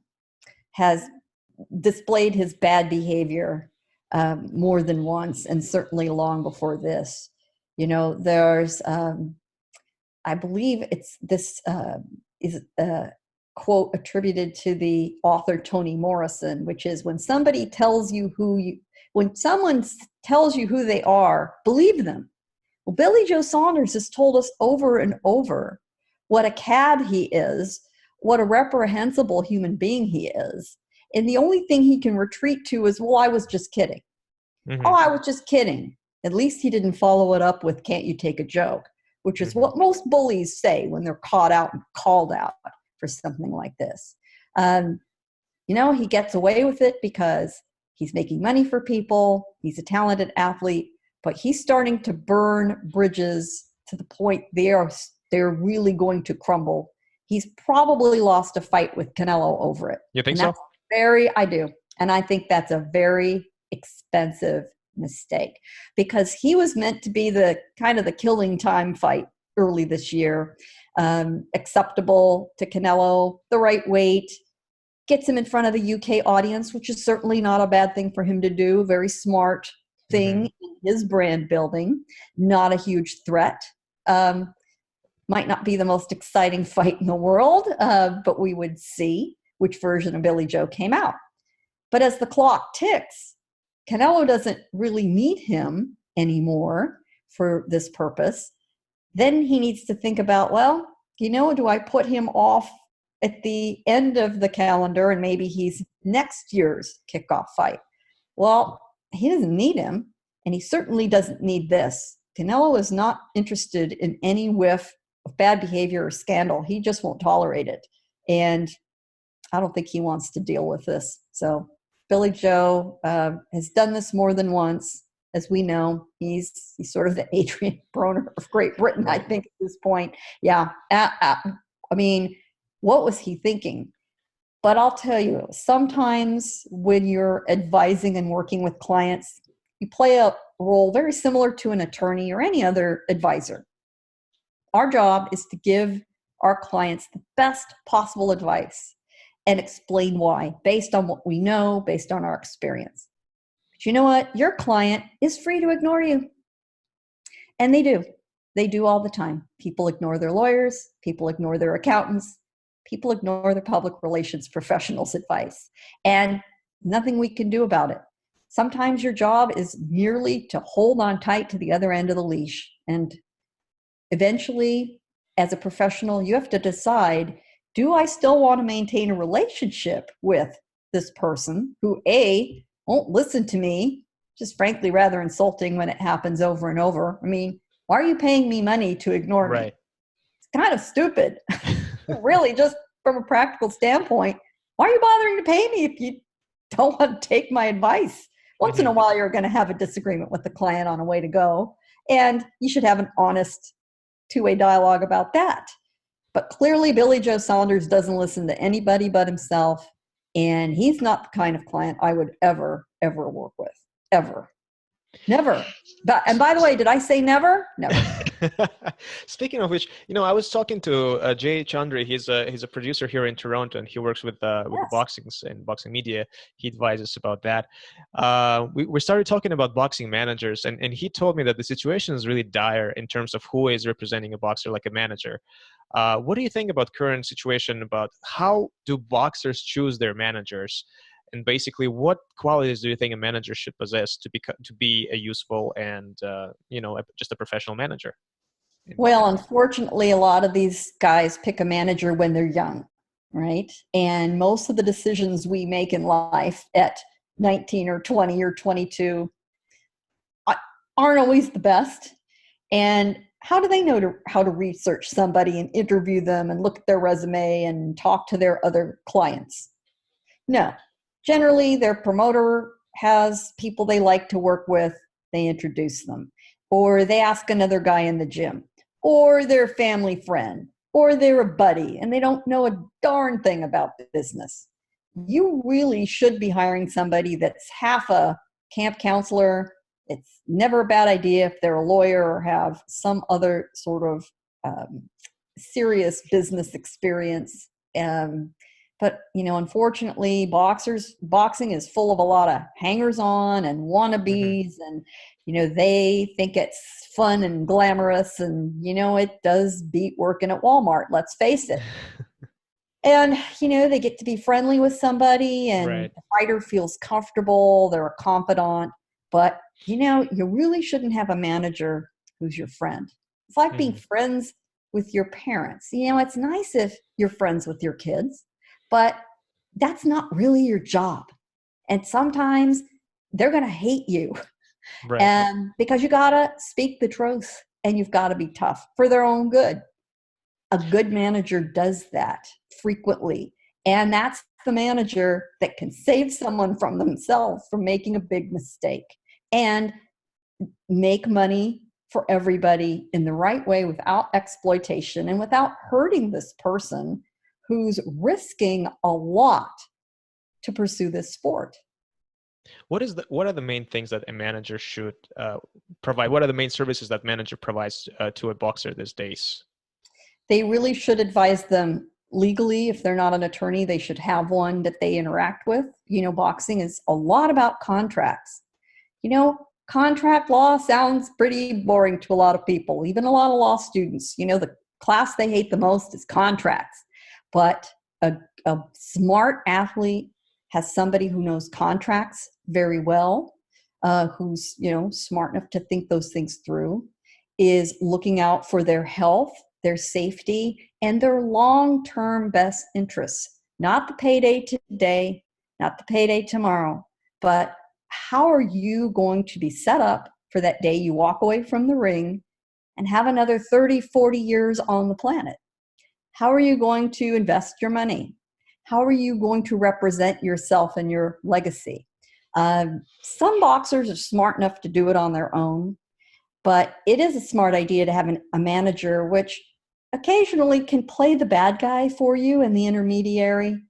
has displayed his bad behavior more than once, and certainly long before this. You know, there's, I believe it's this is a quote attributed to the author Toni Morrison, which is when someone tells you who they are, believe them. Well, Billy Joe Saunders has told us over and over what a cad he is, what a reprehensible human being he is. And the only thing he can retreat to is, well, I was just kidding. Hmm. Oh, I was just kidding. At least he didn't follow it up with, can't you take a joke? Which is Hmm. what most bullies say when they're caught out and called out for something like this. Um, you know, he gets away with it because he's making money for people. He's a talented athlete, but he's starting to burn bridges to the point they're really going to crumble. He's probably lost a fight with Canelo over it. You think And so? that's I do. And I think that's a very expensive mistake because he was meant to be the kind of the killing time fight early this year. Acceptable to Canelo, the right weight, gets him in front of the UK audience, which is certainly not a bad thing for him to do. Very smart thing in his brand building, not a huge threat. Might not be the most exciting fight in the world, but we would see which version of Billy Joe came out. But as the clock ticks, Canelo doesn't really need him anymore for this purpose. Then he needs to think about, well, do I put him off at the end of the calendar and maybe he's next year's kickoff fight? Well, he doesn't need him, and he certainly doesn't need this. Canelo is not interested in any whiff of bad behavior or scandal. He just won't tolerate it. And I don't think he wants to deal with this. So Billy Joe has done this more than once. As we know, he's sort of the Adrian Broner of Great Britain, I think, at this point. Yeah. I mean, what was he thinking? But I'll tell you, sometimes when you're advising and working with clients, you play a role very similar to an attorney or any other advisor. Our job is to give our clients the best possible advice and explain why, based on what we know, based on our experience. But you know what? Your client is free to ignore you. And they do. They do all the time. People ignore their lawyers. People ignore their accountants. People ignore their public relations professionals' advice. And nothing we can do about it. Sometimes your job is merely to hold on tight to the other end of the leash. And eventually, as a professional, you have to decide, do I still want to maintain a relationship with this person who, A, won't listen to me, just frankly rather insulting when it happens over and over. I mean, why are you paying me money to ignore me? It's kind of stupid. Really, just from a practical standpoint, why are you bothering to pay me if you don't want to take my advice? Once in a while, you're going to have a disagreement with the client on a way to go, and you should have an honest two-way dialogue about that. But clearly, Billy Joe Saunders doesn't listen to anybody but himself, and he's not the kind of client I would ever work with. Ever. Never. And by the way, did I say never? Never. Speaking of which, I was talking to Jay Chandri. He's a producer here in Toronto, and he works with Yes. boxings and boxing media. He advises about that. We started talking about boxing managers, and he told me that the situation is really dire in terms of who is representing a boxer like a manager. What do you think about current situation about how do boxers choose their managers? And basically, what qualities do you think a manager should possess to be a useful and just a professional manager? Well, unfortunately, a lot of these guys pick a manager when they're young, right? And most of the decisions we make in life at 19 or 20 or 22 aren't always the best. And how do they know how to research somebody and interview them and look at their resume and talk to their other clients? No. Generally, their promoter has people they like to work with. They introduce them. Or they ask another guy in the gym. Or their family friend. Or they're a buddy. And they don't know a darn thing about the business. You really should be hiring somebody that's half a camp counselor. It's never a bad idea if they're a lawyer or have some other sort of serious business experience. But, unfortunately, boxing is full of a lot of hangers-on and wannabes, and, they think it's fun and glamorous, and, it does beat working at Walmart, let's face it. And, they get to be friendly with somebody, and Right. the fighter feels comfortable, they're a confidant, but, you really shouldn't have a manager who's your friend. It's like being friends with your parents. It's nice if you're friends with your kids, but that's not really your job. And sometimes they're going to hate you. Right. And because you got to speak the truth and you've got to be tough for their own good. A good manager does that frequently. And that's the manager that can save someone from themselves from making a big mistake and make money for everybody in the right way without exploitation and without hurting this person who's risking a lot to pursue this sport. What are the main things that a manager should provide? What are the main services that manager provides to a boxer these days? They really should advise them legally. If they're not an attorney, they should have one that they interact with. Boxing is a lot about contracts. Contract law sounds pretty boring to a lot of people, even a lot of law students. The class they hate the most is contracts. But a smart athlete has somebody who knows contracts very well, who's smart enough to think those things through, is looking out for their health, their safety, and their long-term best interests. Not the payday today, not the payday tomorrow, but how are you going to be set up for that day you walk away from the ring and have another 30, 40 years on the planet? How are you going to invest your money? How are you going to represent yourself and your legacy? Some boxers are smart enough to do it on their own, but it is a smart idea to have a manager which occasionally can play the bad guy for you and the intermediary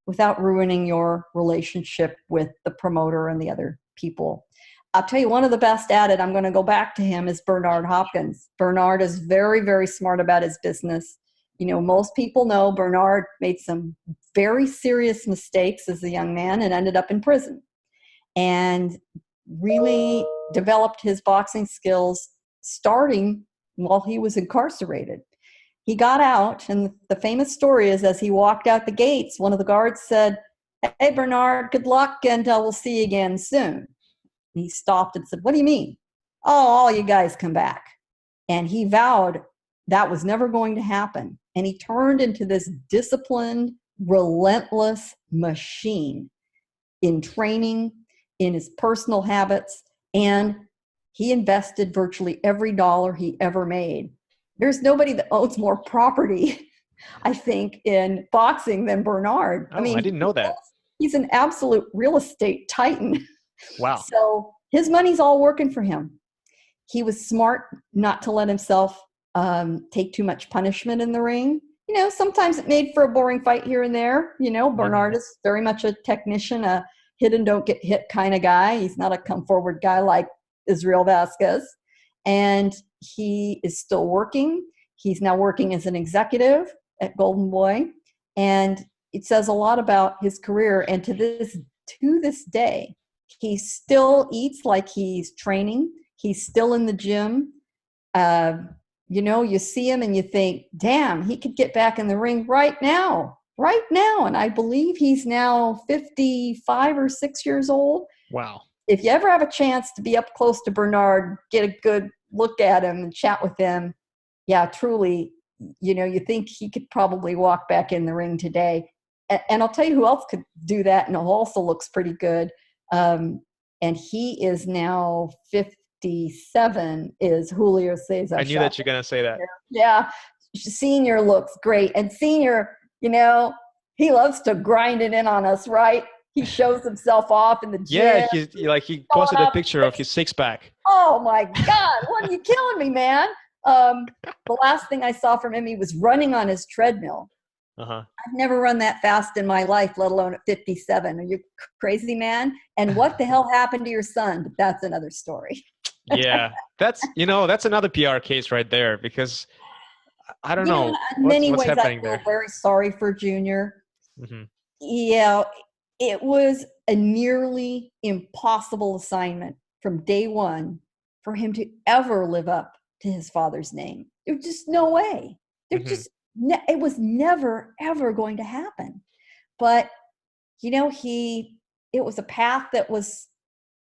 without ruining your relationship with the promoter and the other people. I'll tell you, one of the best at it, I'm going to go back to him, is Bernard Hopkins. Bernard is very, very smart about his business. Most people know Bernard made some very serious mistakes as a young man and ended up in prison, and really developed his boxing skills starting while he was incarcerated. He got out, and the famous story is, as he walked out the gates, one of the guards said, "Hey, Bernard, good luck, and we'll see you again soon." And he stopped and said, "What do you mean?" "Oh, all you guys come back." And he vowed that was never going to happen. And he turned into this disciplined, relentless machine in training, in his personal habits, and he invested virtually every dollar he ever made. There's nobody that owns more property, I think, in boxing than Bernard. Oh, I didn't know that. He's an absolute real estate titan. Wow. So his money's all working for him. He was smart not to let himself take too much punishment in the ring. Sometimes it made for a boring fight here and there. Bernard is very much a technician, a hit and don't get hit kind of guy. He's not a come forward guy like Israel Vasquez. And he is still working. He's now working as an executive at Golden Boy. And it says a lot about his career. And to this day, he still eats like he's training. He's still in the gym. You see him and you think, damn, he could get back in the ring right now. And I believe he's now 55 or 6 years old. Wow. If you ever have a chance to be up close to Bernard, get a good look at him and chat with him, yeah, truly, you think he could probably walk back in the ring today. And I'll tell you who else could do that and also looks pretty good. And he is now 57, is Julio Cesar. I knew that you're going to say that. Yeah. Senior looks great. And Senior, he loves to grind it in on us, right? He shows himself off in the gym. Yeah, he posted a picture of his six-pack. Oh my God, what are you killing me, man? The last thing I saw from him, he was running on his treadmill. I've never run that fast in my life, let alone at 57. Are you crazy, man? And what the hell happened to your son? But that's another story. Yeah, that's another PR case right there, because I don't know. In many ways, I feel there? very sorry for Junior. Mm-hmm. Yeah, it was a nearly impossible assignment from day one for him to ever live up to his father's name. There's just no way. It was never, ever going to happen. But, it was a path that was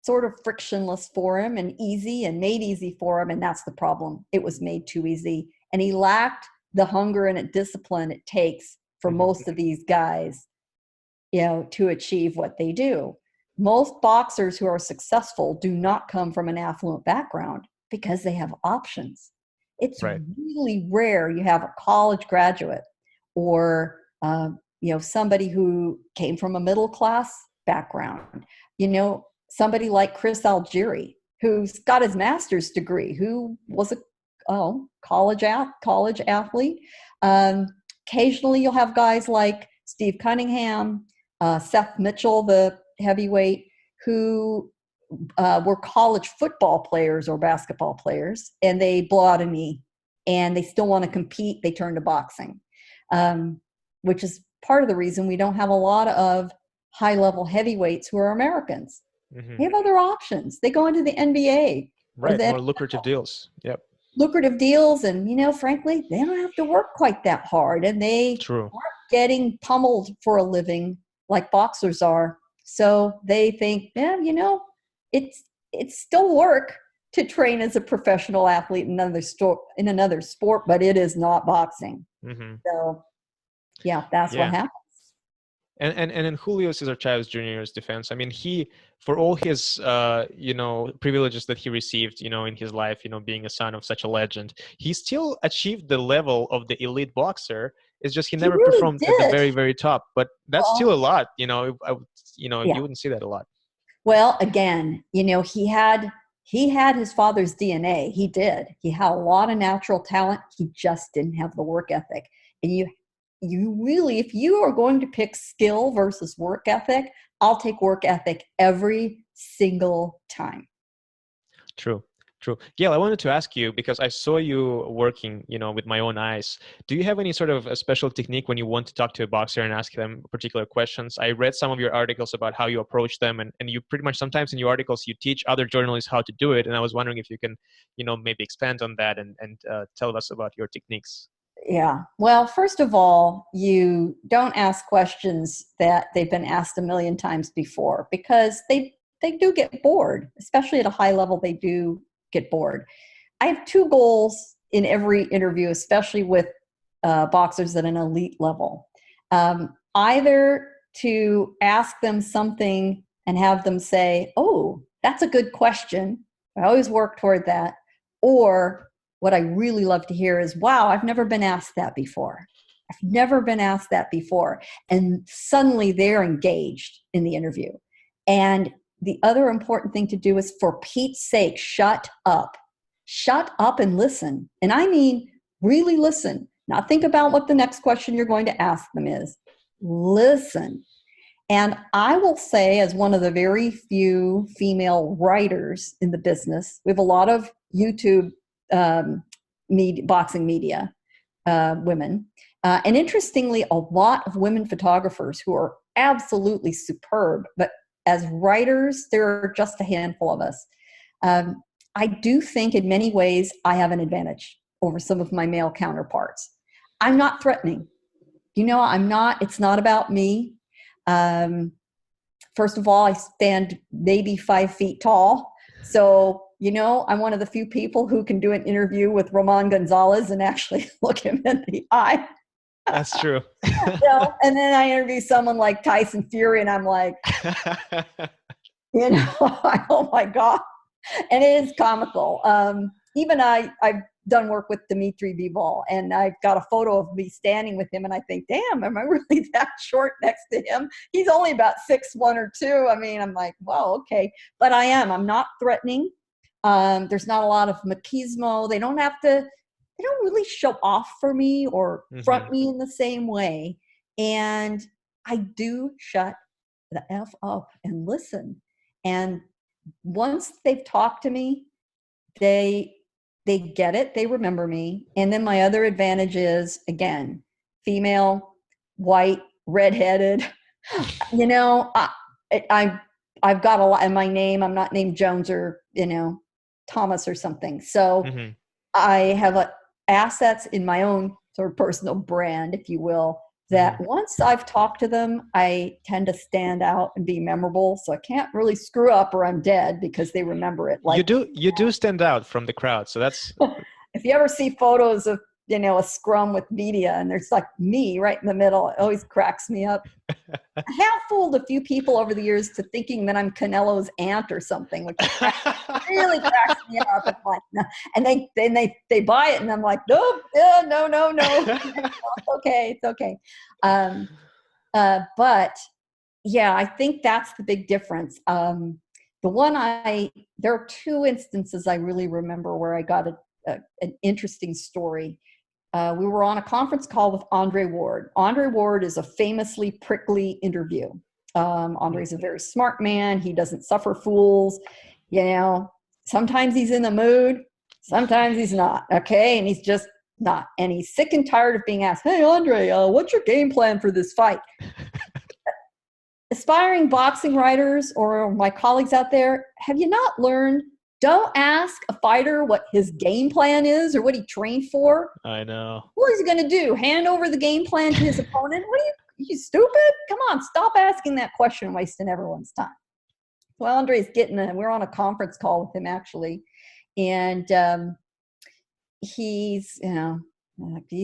sort of frictionless for him and easy and made easy for him. And that's the problem. It was made too easy. And he lacked the hunger and discipline it takes for most of these guys, to achieve what they do. Most boxers who are successful do not come from an affluent background because they have options. It's really rare you have a college graduate or, somebody who came from a middle class background. Somebody like Chris Algieri, who's got his master's degree, who was a college athlete. Occasionally you'll have guys like Steve Cunningham, Seth Mitchell, the heavyweight, who were college football players or basketball players, and they blow out a knee and they still want to compete. They turn to boxing, which is part of the reason we don't have a lot of high level heavyweights who are Americans. They have other options. They go into the NBA or Right, the more lucrative deals. Yep. lucrative deals, and frankly, they don't have to work quite that hard, and they True. aren't getting pummeled for a living like boxers are. So they think, yeah, it's still work to train as a professional athlete in another sport, but it is not boxing. Hmm. So yeah, that's what Yeah. happened. And in Julio Cesar Chavez Jr.'s defense, I mean, he, for all his, privileges that he received, in his life, being a son of such a legend, he still achieved the level of the elite boxer. It's just he He never really performed at the did. very, very top. But that's still Well, a lot, you yeah. wouldn't see that a lot. Well, again, he had his father's DNA. He did. He had a lot of natural talent. He just didn't have the work ethic. And you really, if you are going to pick skill versus work ethic, I'll take work ethic every single time. True, true. Gail, I wanted to ask you because I saw you working, with my own eyes. Do you have any sort of a special technique when you want to talk to a boxer and ask them particular questions? I read some of your articles about how you approach them, and you pretty much sometimes in your articles you teach other journalists how to do it. And I was wondering if you can, maybe expand on that and tell us about your techniques. Yeah. Well, first of all, you don't ask questions that they've been asked a million times before because they do get bored, especially at a high level. They do get bored. I have two goals in every interview, especially with boxers at an elite level. Either to ask them something and have them say, "Oh, that's a good question. I always work toward that," or what I really love to hear is, "Wow, I've never been asked that before. I've never been asked that before." And suddenly they're engaged in the interview. And the other important thing to do is, for Pete's sake, shut up. Shut up and listen. And I mean, really listen. Not think about what the next question you're going to ask them is. Listen. And I will say, as one of the very few female writers in the business, we have a lot of YouTube boxing media women. And interestingly, a lot of women photographers who are absolutely superb, but as writers, there are just a handful of us. I do think in many ways I have an advantage over some of my male counterparts. I'm not threatening. I'm not, it's not about me. First of all, I stand maybe 5 feet tall. So, I'm one of the few people who can do an interview with Roman Gonzalez and actually look him in the eye. That's true. And then I interview someone like Tyson Fury and I'm like, oh my God. And it is comical. Even I've done work with Dimitri Bivol, and I've got a photo of me standing with him, and I think, damn, am I really that short next to him? He's only about 6'1" or 6'2". I mean, I'm like, wow, okay. But I'm not threatening. There's not a lot of machismo. They don't really show off for me or front me in the same way. And I do shut the F up and listen. And once they've talked to me, they get it, they remember me. And then my other advantage is, again, female, white, redheaded. I've got a lot in my name. I'm not named Jones or Thomas or something. So I have assets in my own sort of personal brand, if you will, that once I've talked to them, I tend to stand out and be memorable. So I can't really screw up or I'm dead because they remember it. Like you do stand out from the crowd. So that's if you ever see photos of a scrum with media and there's like me right in the middle, it always cracks me up. I have fooled a few people over the years to thinking that I'm Canelo's aunt or something, which really cracks me up. It's like, no. And they buy it, and I'm like, nope, no, it's okay. But yeah, I think that's the big difference. There are two instances I really remember where I got an interesting story. We were on a conference call with Andre Ward. Andre Ward is a famously prickly interview. Andre's a very smart man. He doesn't suffer fools. You know, sometimes he's in the mood, sometimes he's not. Okay. And he's just not. And he's sick and tired of being asked, "Hey, Andre, what's your game plan for this fight?" Aspiring boxing writers or my colleagues out there, have you not learned? Don't ask a fighter what his game plan is or what he trained for. I know. What is he going to do? Hand over the game plan to his opponent? What are you stupid? Come on, stop asking that question, wasting everyone's time. Well, Andre's we're on a conference call with him actually. And he's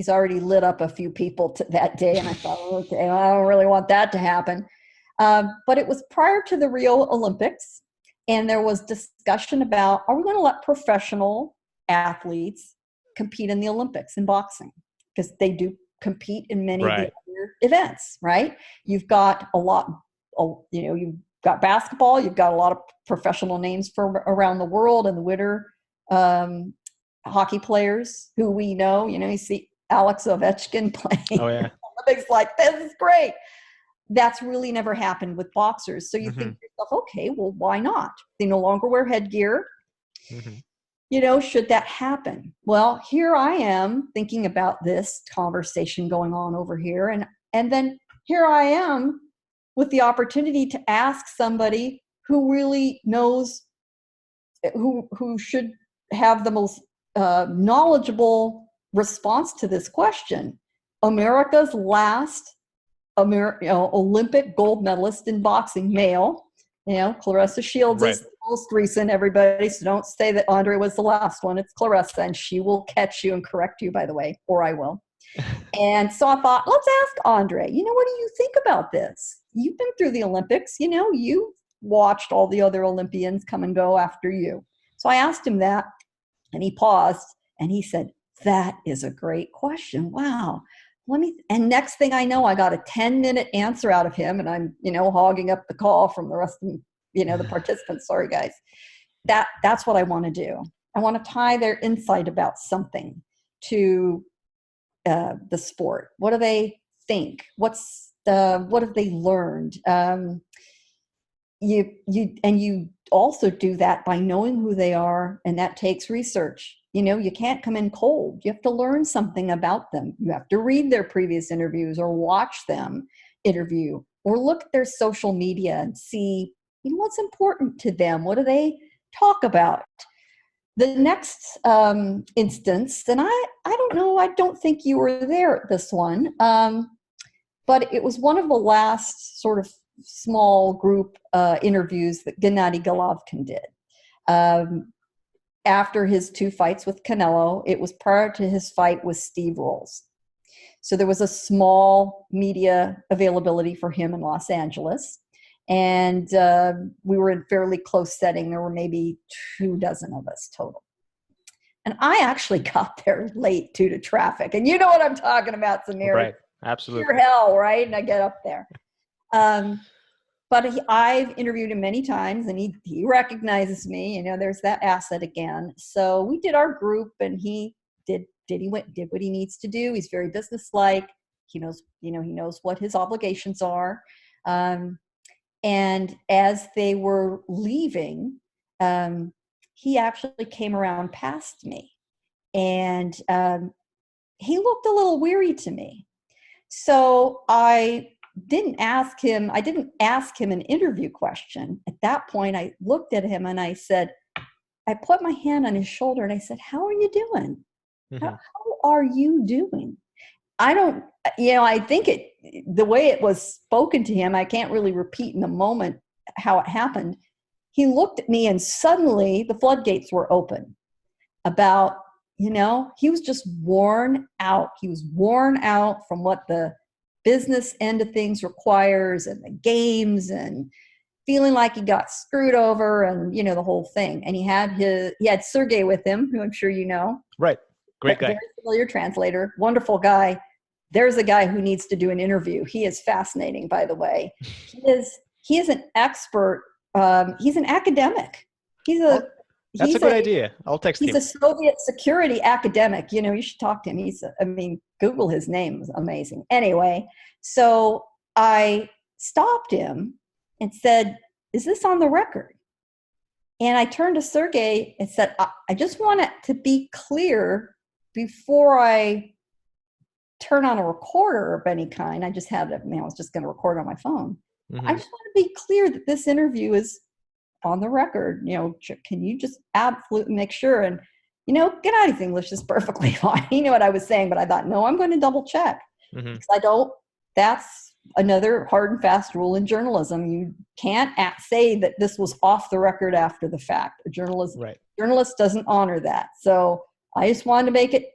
already lit up a few people that day. And I thought, okay, well, I don't really want that to happen. But it was prior to the Rio Olympics. And there was discussion about, are we going to let professional athletes compete in the Olympics in boxing? Because they do compete in many of the other events, right? You've got you've got basketball, you've got a lot of professional names from around the world, and the winter hockey players who we know, you see Alex Ovechkin playing Olympics, like, this is great. That's really never happened with boxers. So you think to yourself, okay, well, why not? They no longer wear headgear. Should that happen? Well, here I am thinking about this conversation going on over here. And then here I am with the opportunity to ask somebody who really knows, who should have the most knowledgeable response to this question. America's last Olympic gold medalist in boxing, male. Clarissa Shields is the most recent, everybody. So don't say that Andre was the last one. It's Clarissa, and she will catch you and correct you, by the way, or I will. And so I thought, let's ask Andre, what do you think about this? You've been through the Olympics. You watched all the other Olympians come and go after you. So I asked him that, and he paused, and he said, that is a great question. Wow. And next thing I know, I got a 10-minute answer out of him, and I'm, hogging up the call from the rest of, the participants. Sorry, guys. That's what I want to do. I want to tie their insight about something to the sport. What do they think? What have they learned? You also do that by knowing who they are, and that takes research. You can't come in cold. You have to learn something about them. You have to read their previous interviews or watch them interview or look at their social media and see, what's important to them. What do they talk about? The next instance, and I don't know, I don't think you were there at this one, but it was one of the last sort of small group interviews that Gennady Golovkin did. After his 2 fights with Canelo, it was prior to his fight with Steve Rolls. So there was a small media availability for him in Los Angeles. And we were in fairly close setting. There were maybe 24 of us total. And I actually got there late due to traffic. And you know what I'm talking about, Samir. Right, absolutely. Pure hell, right? And I get up there. But I've interviewed him many times, and he recognizes me. There's that asset again. So we did our group, and he did what he needs to do. He's very businesslike. He knows what his obligations are. And as they were leaving, he actually came around past me, and he looked a little weary to me. So I didn't ask him an interview question. At that point, I looked at him and I said, I put my hand on his shoulder and I said, how are you doing? How are you doing? I think the way it was spoken to him, I can't really repeat in the moment how it happened. He looked at me and suddenly the floodgates were open about, he was just worn out. He was worn out from what the business end of things requires and the games, and feeling like he got screwed over, and the whole thing. And he had Sergey with him, who I'm sure you know. Right. Great guy. Very familiar translator, wonderful guy. There's a guy who needs to do an interview. He is fascinating, by the way. He is an expert. He's an academic. That's a good idea. I'll text him. He's a Soviet security academic. You should talk to him. Google his name. It's amazing. Anyway, so I stopped him and said, "Is this on the record?" And I turned to Sergey and said, I just want it to be clear before I turn on a recorder of any kind. I just had it, I was just going to record on my phone. I just want to be clear that this interview is on the record. Can you just absolutely make sure? And, Gennadi's English is perfectly fine. He knew what I was saying, but I thought, no, I'm going to double check. Because that's another hard and fast rule in journalism. You can't say that this was off the record after the fact. A journalist doesn't honor that. So I just wanted to make it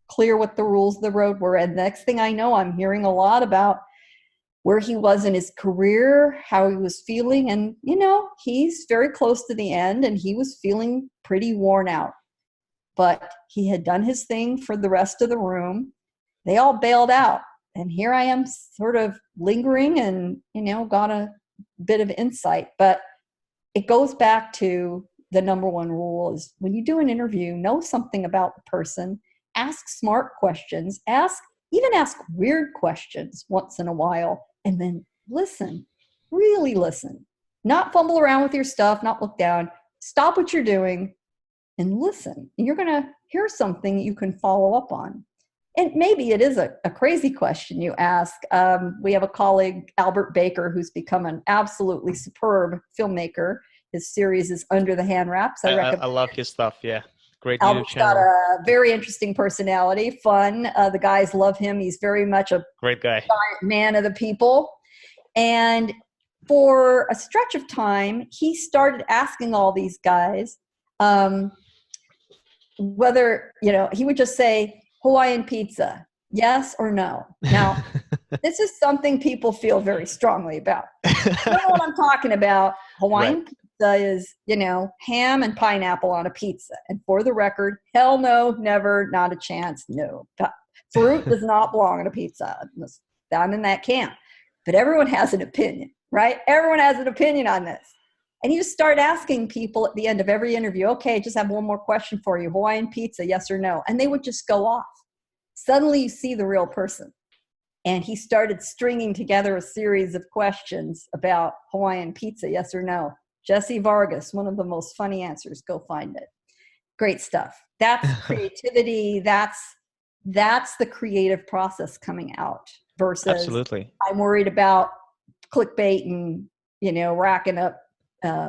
clear what the rules of the road were. And next thing I know, I'm hearing a lot about where he was in his career, how he was feeling. And, he's very close to the end and he was feeling pretty worn out. But he had done his thing for the rest of the room. They all bailed out. And here I am sort of lingering and, got a bit of insight. But it goes back to the number one rule is when you do an interview, know something about the person, ask smart questions, even ask weird questions once in a while, and then listen, really listen. Not fumble around with your stuff, not look down. Stop what you're doing and listen. And you're going to hear something you can follow up on. And maybe it is a crazy question you ask. We have a colleague, Albert Baker, who's become an absolutely superb filmmaker. His series is Under the Hand Wraps. I love his stuff, yeah. Great Albert's YouTube channel. got a very interesting personality, fun. The guys love him. He's very much a great guy, giant man of the people. And for a stretch of time, he started asking all these guys whether, he would just say, Hawaiian pizza, yes or no? Now, this is something people feel very strongly about. You know what I'm talking about? Hawaiian pizza is, ham and pineapple on a pizza. And for the record, hell no, never, not a chance, no. Fruit does not belong on a pizza. I'm in that camp. But everyone has an opinion, right? Everyone has an opinion on this. And you just start asking people at the end of every interview, okay, just have one more question for you. Hawaiian pizza, yes or no? And they would just go off. Suddenly you see the real person. And he started stringing together a series of questions about Hawaiian pizza, yes or no. Jesse Vargas, one of the most funny answers. Go find it. Great stuff. That's creativity. That's the creative process coming out versus absolutely. I'm worried about clickbait and, racking up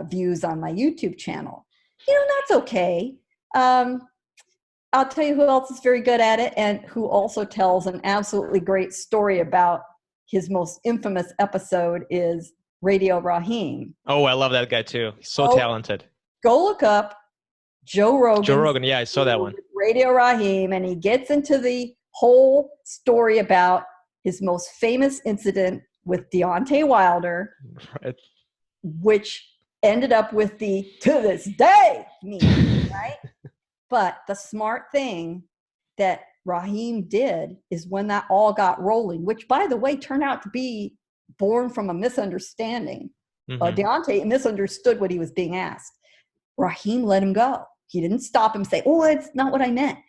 views on my YouTube channel. That's okay. I'll tell you who else is very good at it and who also tells an absolutely great story about his most infamous episode is Radio Raheem. Oh, I love that guy too. He's so talented. Go look up Joe Rogan. Joe Rogan, yeah, I saw that one. Radio Raheem, and he gets into the whole story about his most famous incident with Deontay Wilder, which ended up with the "to this day" meme, right? But the smart thing that Raheem did is when that all got rolling, which, by the way, turned out to be born from a misunderstanding. Deontay misunderstood what he was being asked. Raheem let him go. He didn't stop him and say, "Oh, it's not what I meant."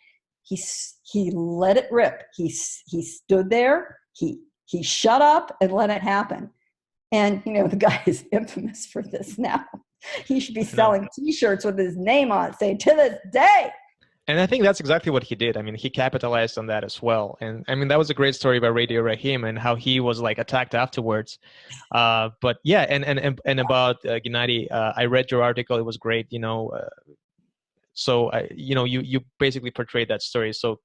He let it rip. He stood there. He shut up and let it happen. And, the guy is infamous for this now. He should be selling T-shirts with his name on it, saying, "To this day." And I think that's exactly what he did. I mean, he capitalized on that as well. And I mean, that was a great story about Radio Raheem and how he was attacked afterwards. But yeah, and about Gennady, I read your article. It was great. So you basically portrayed that story. So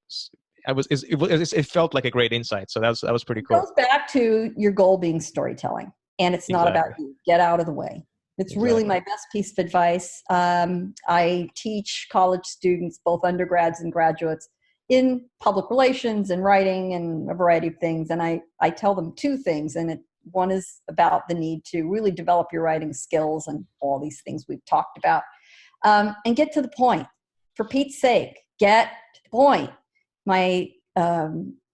it felt like a great insight. So that was pretty cool. It goes back to your goal being storytelling, and it's not about you. Get out of the way. It's really my best piece of advice. I teach college students, both undergrads and graduates, in public relations and writing and a variety of things. And I tell them two things. And one is about the need to really develop your writing skills and all these things we've talked about. And get to the point. For Pete's sake, get to the point. My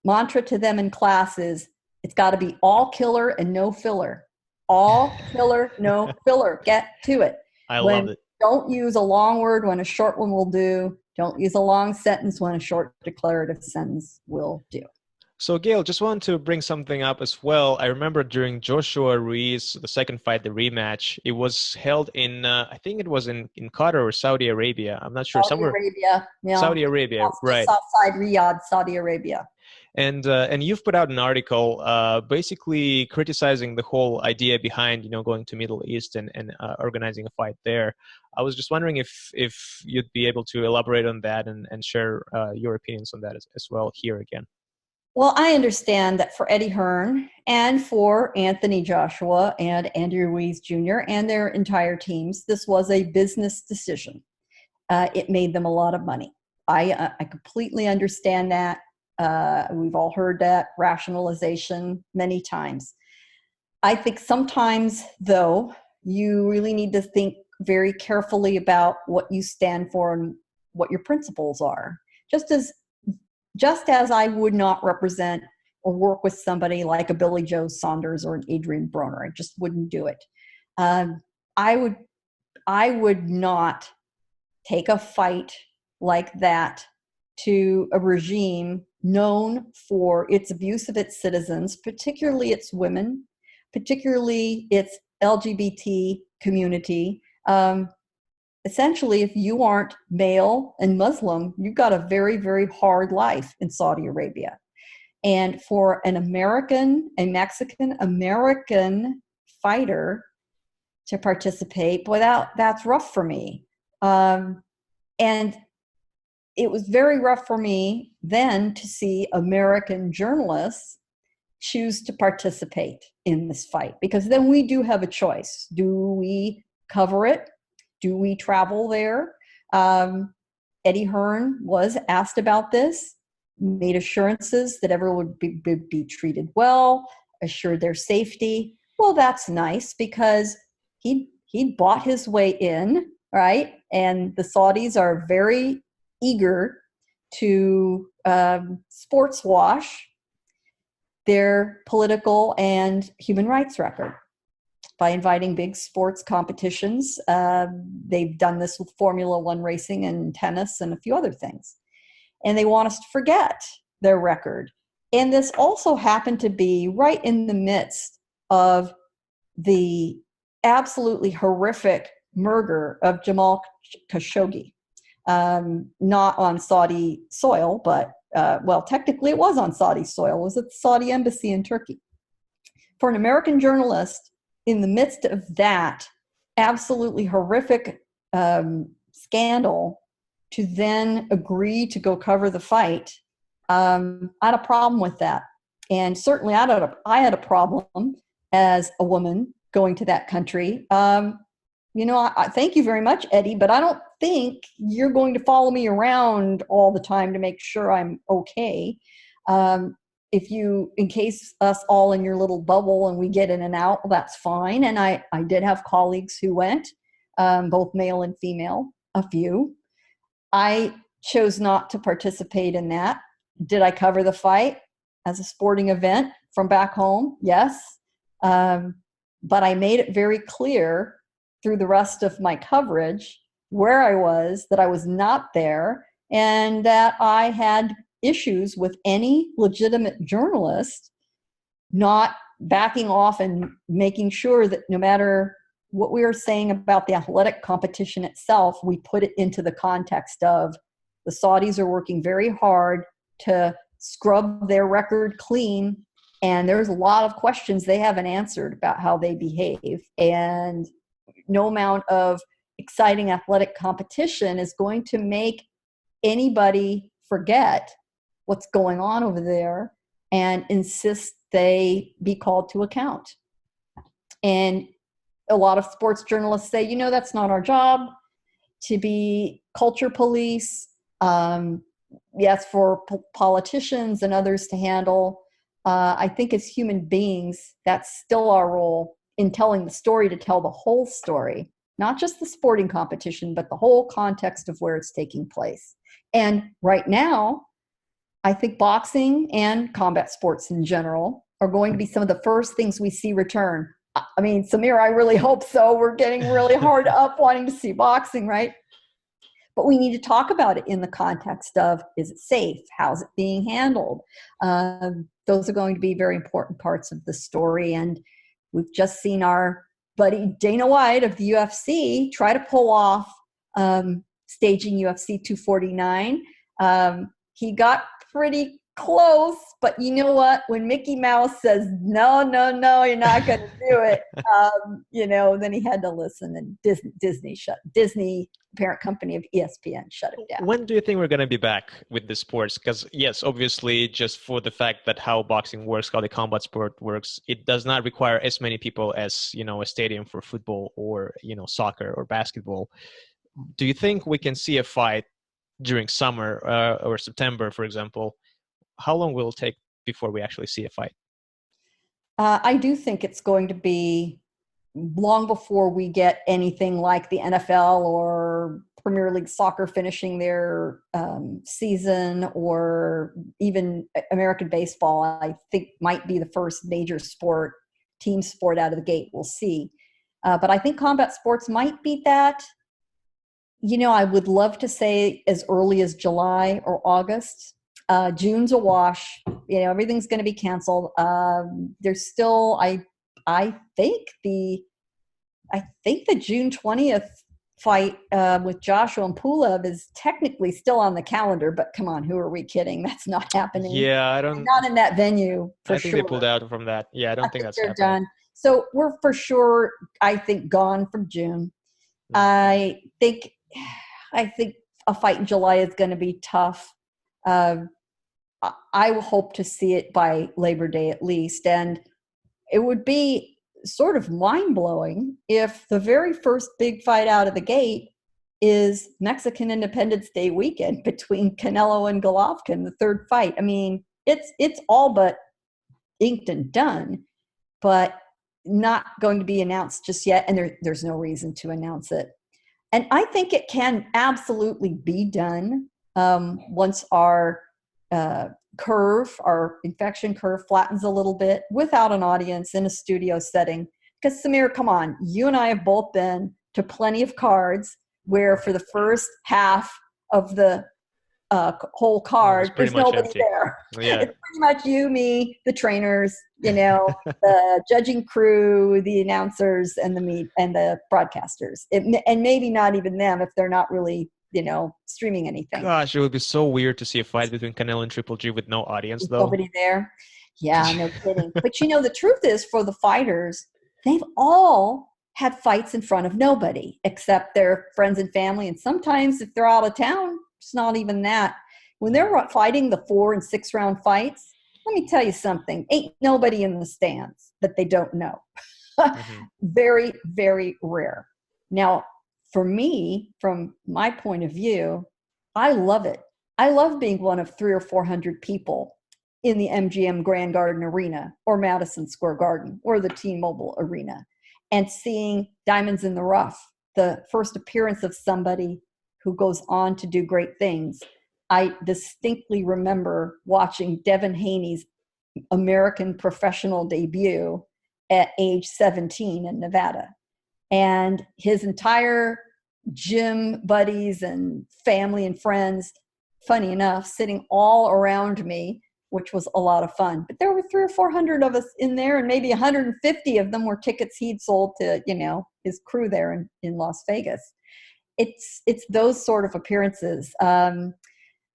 mantra to them in class is, it's got to be all killer and no filler. All killer, no filler. Get to it. I love it. Don't use a long word when a short one will do. Don't use a long sentence when a short declarative sentence will do. So, Gail, just wanted to bring something up as well. I remember during Joshua Ruiz, the second fight, the rematch, it was held in, I think it was in Qatar or Saudi Arabia. I'm not sure, Saudi somewhere, Arabia, yeah, Saudi Arabia, just right. outside Riyadh, Saudi Arabia. And you've put out an article basically criticizing the whole idea behind, going to Middle East and organizing a fight there. I was just wondering if you'd be able to elaborate on that and share your opinions on that as well here again. Well, I understand that for Eddie Hearn and for Anthony Joshua and Andy Ruiz Jr. and their entire teams, this was a business decision. It made them a lot of money. I completely understand that. We've all heard that rationalization many times. I think sometimes, though, you really need to think very carefully about what you stand for and what your principles are. Just as I would not represent or work with somebody like a Billy Joe Saunders or an Adrian Broner. I just wouldn't do it. Um, I would I would not take a fight like that to a regime known for its abuse of its citizens, particularly its women, particularly its LGBT community. Essentially, if you aren't male and Muslim, you've got a very, very hard life in Saudi Arabia. And for an American, a Mexican American fighter to participate, boy, that's rough for me. And it was very rough for me then to see American journalists choose to participate in this fight, because then we do have a choice. Do we cover it? Do we travel there? Eddie Hearn was asked about this, made assurances that everyone would be treated well, assured their safety. Well, that's nice because he'd bought his way in, right? And the Saudis are very eager to sports wash their political and human rights record by inviting big sports competitions. They've done this with Formula One racing and tennis and a few other things. And they want us to forget their record. And this also happened to be right in the midst of the absolutely horrific murder of Jamal Khashoggi. Not on Saudi soil, but, well, technically it was on Saudi soil. It was at the Saudi embassy in Turkey. For an American journalist, in the midst of that absolutely horrific scandal, to then agree to go cover the fight, I had a problem with that. And certainly I had a problem as a woman going to that country. I thank you very much, Eddie, but I don't think you're going to follow me around all the time to make sure I'm okay. If you encase us all in your little bubble and we get in and out, well, that's fine. And I did have colleagues who went, both male and female, a few. I chose not to participate in that. Did I cover the fight as a sporting event from back home? Yes. But I made it very clear through the rest of my coverage where I was, that I was not there, and that I had issues with any legitimate journalist not backing off and making sure that no matter what we were saying about the athletic competition itself, we put it into the context of the Saudis are working very hard to scrub their record clean, and there's a lot of questions they haven't answered about how they behave. And no amount of exciting athletic competition is going to make anybody forget what's going on over there and insist they be called to account. And a lot of sports journalists say, that's not our job to be culture police. Yes, for politicians and others to handle. I think as human beings, that's still our role in telling the story, to tell the whole story, not just the sporting competition, but the whole context of where it's taking place. And right now, I think boxing and combat sports in general are going to be some of the first things we see return. I mean, Samir, I really hope so. We're getting really hard up wanting to see boxing, right? But we need to talk about it in the context of, is it safe? How's it being handled? Those are going to be very important parts of the story. And we've just seen our buddy Dana White of the UFC try to pull off staging UFC 249. He got pretty close, but you know what? When Mickey Mouse says, no, no, no, you're not going to do it, then he had to listen, and Disney, parent company of ESPN, shut it down. When do you think we're going to be back with the sports? Because yes, obviously, just for the fact that how boxing works, how the combat sport works, it does not require as many people as, a stadium for football or, soccer or basketball. Do you think we can see a fight during summer or September, for example? How long will it take before we actually see a fight? I do think it's going to be long before we get anything like the NFL or Premier League soccer finishing their season, or even American baseball, I think might be the first major team sport out of the gate. We'll see. But I think combat sports might beat that. I would love to say as early as July or August. June's a wash. Everything's going to be canceled. There's still, I think the June 20th fight with Joshua and Pulev is technically still on the calendar, but come on, who are we kidding? That's not happening. Yeah, not in that venue. I think they pulled out from that. Yeah, I don't think that's they're happening. done. So we're for sure, I think, gone from June. I think a fight in July is going to be tough. I will hope to see it by Labor Day at least. And it would be sort of mind-blowing if the very first big fight out of the gate is Mexican Independence Day weekend between Canelo and Golovkin, the third fight. I mean, it's all but inked and done, but not going to be announced just yet. And there's no reason to announce it. And I think it can absolutely be done once our infection curve flattens a little bit without an audience in a studio setting. Because Samir, come on, you and I have both been to plenty of cards where for the first half of the whole card, there's nobody empty. there. Yeah. It's pretty much you, me, the trainers, the judging crew, the announcers, and the broadcasters, and maybe not even them if they're not really streaming anything. Gosh, it would be so weird to see a fight between Canelo and Triple G with no audience, though. Nobody there. Yeah, no kidding. But the truth is, for the fighters, they've all had fights in front of nobody except their friends and family. And sometimes if they're out of town, it's not even that. When they're fighting the 4 and 6 round fights, let me tell you something. Ain't nobody in the stands that they don't know. Very, very rare. Now, for me, from my point of view, I love it. I love being one of 300 or 400 people in the MGM Grand Garden Arena or Madison Square Garden or the T-Mobile Arena and seeing diamonds in the rough, the first appearance of somebody who goes on to do great things. I distinctly remember watching Devin Haney's American professional debut at age 17 in Nevada. And his entire gym buddies and family and friends, funny enough, sitting all around me, which was a lot of fun. But there were 300 or 400 of us in there, and maybe 150 of them were tickets he'd sold to, his crew there in Las Vegas. It's those sort of appearances.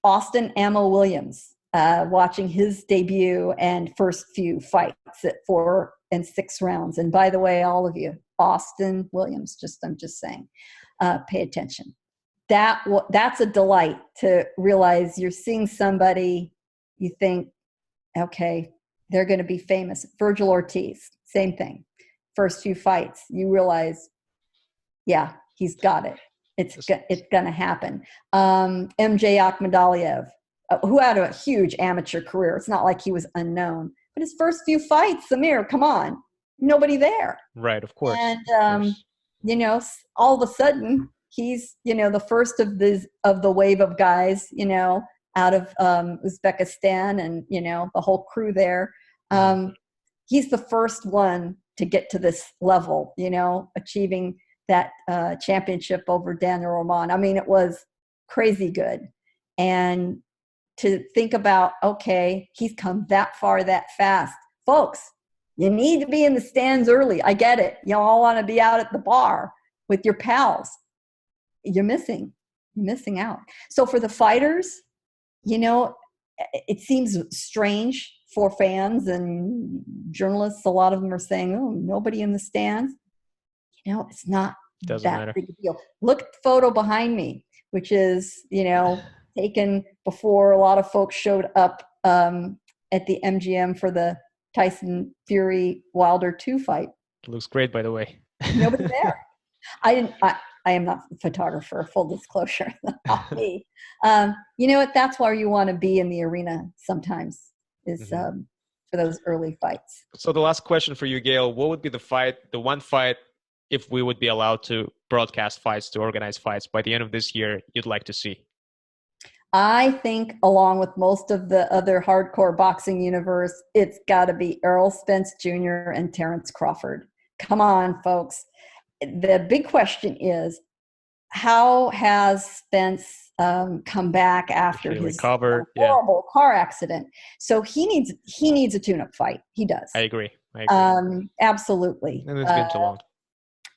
Austin Ammo Williams, watching his debut and first few fights at 4 and 6 rounds. And by the way, all of you, Austin Williams, I'm just saying, pay attention. That's a delight to realize you're seeing somebody you think, okay, they're going to be famous. Virgil Ortiz, same thing. First few fights, you realize, yeah, he's got it. It's going to happen. MJ Akhmadaliev, who had a huge amateur career. It's not like he was unknown. But his first few fights, Samir, come on, nobody there. Right, of course. And, all of a sudden, he's, the first of the wave of guys, out of Uzbekistan and, the whole crew there. He's the first one to get to this level, achieving that championship over Daniel Roman. I mean, it was crazy good. And to think about, okay, he's come that far that fast. Folks, you need to be in the stands early. I get it. You all want to be out at the bar with your pals. You're missing out. So for the fighters, it seems strange for fans and journalists. A lot of them are saying, oh, nobody in the stands. It's not Doesn't that matter. big a deal. Look at the photo behind me, which is, taken before a lot of folks showed up at the MGM for the Tyson Fury Wilder 2 fight. It looks great, by the way. Nobody there. I am not a photographer, full disclosure. Not me. You know what? That's where you want to be in the arena sometimes, is for those early fights. So the last question for you, Gayle, what would be the one fight, if we would be allowed to broadcast fights, to organize fights by the end of this year, you'd like to see? I think, along with most of the other hardcore boxing universe, it's got to be Errol Spence Jr. and Terrence Crawford. Come on, folks. The big question is, how has Spence come back after his horrible car accident? So he needs a tune-up fight. He does. I agree. Absolutely. And it's been too long.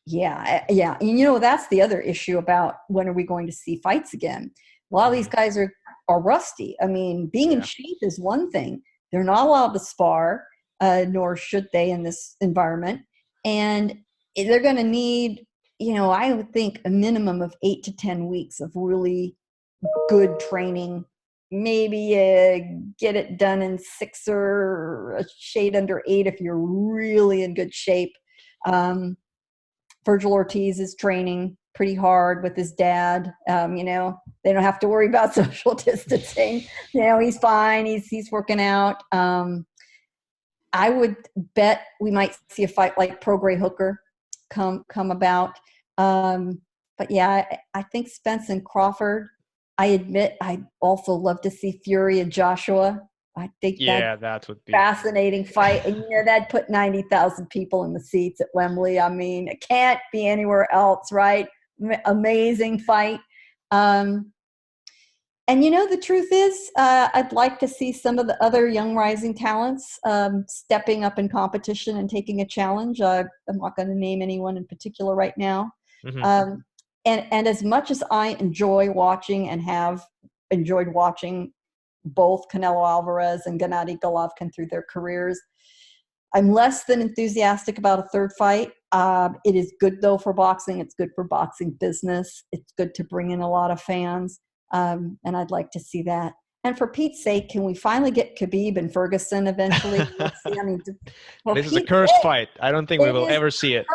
Yeah. And that's the other issue about when are we going to see fights again. A lot of these guys are rusty. I mean, being in shape is one thing. They're not allowed to spar, nor should they in this environment. And they're going to need, I would think, a minimum of 8 to 10 weeks of really good training. Maybe get it done in 6 or a shade under 8 if you're really in good shape. Virgil Ortiz is training pretty hard with his dad. They don't have to worry about social distancing. He's fine. He's working out. I would bet we might see a fight like Pro Gray Hooker come about. But yeah, I think Spence and Crawford. I admit I'd also love to see Fury and Joshua. I think that would be a fascinating fight. And that'd put 90,000 people in the seats at Wembley. I mean, it can't be anywhere else, right? Amazing fight. And the truth is, I'd like to see some of the other young rising talents stepping up in competition and taking a challenge. I'm not going to name anyone in particular right now. And as much as I enjoy watching and have enjoyed watching both Canelo Alvarez and Gennady Golovkin through their careers, I'm less than enthusiastic about a third fight. It is good, though, for boxing. It's good for boxing business. It's good to bring in a lot of fans. And I'd like to see that. And for Pete's sake, can we finally get Khabib and Ferguson eventually? This is a cursed fight. I don't think we will ever see it.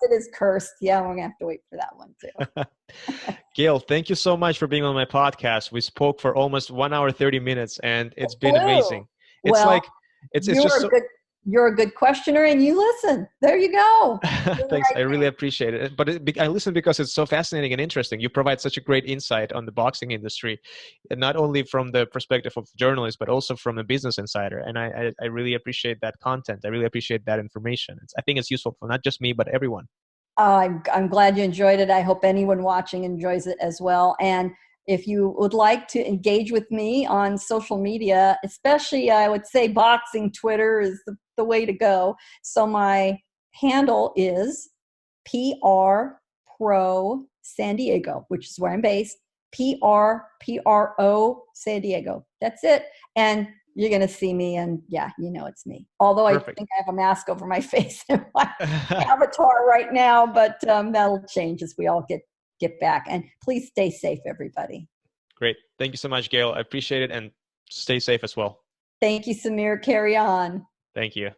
It is cursed. Yeah, we're going to have to wait for that one, too. Gayle, thank you so much for being on my podcast. We spoke for almost 1 hour, 30 minutes, and it's been amazing. It's just you're a good questioner and you listen. There you go. Thanks. I really appreciate it. But I listen because it's so fascinating and interesting. You provide such a great insight on the boxing industry, and not only from the perspective of journalists, but also from a business insider. And I really appreciate that content. I really appreciate that information. I think it's useful for not just me, but everyone. I'm glad you enjoyed it. I hope anyone watching enjoys it as well. And if you would like to engage with me on social media, especially I would say boxing, Twitter is the way to go. So my handle is PR Pro San Diego, which is where I'm based. PRO San Diego. That's it. And you're going to see me, and it's me. Although Perfect. I think I have a mask over my face and my avatar right now, but that'll change as we all get back. And please stay safe, everybody. Great. Thank you so much, Gayle. I appreciate it, and stay safe as well. Thank you, Samir. Carry on. Thank you.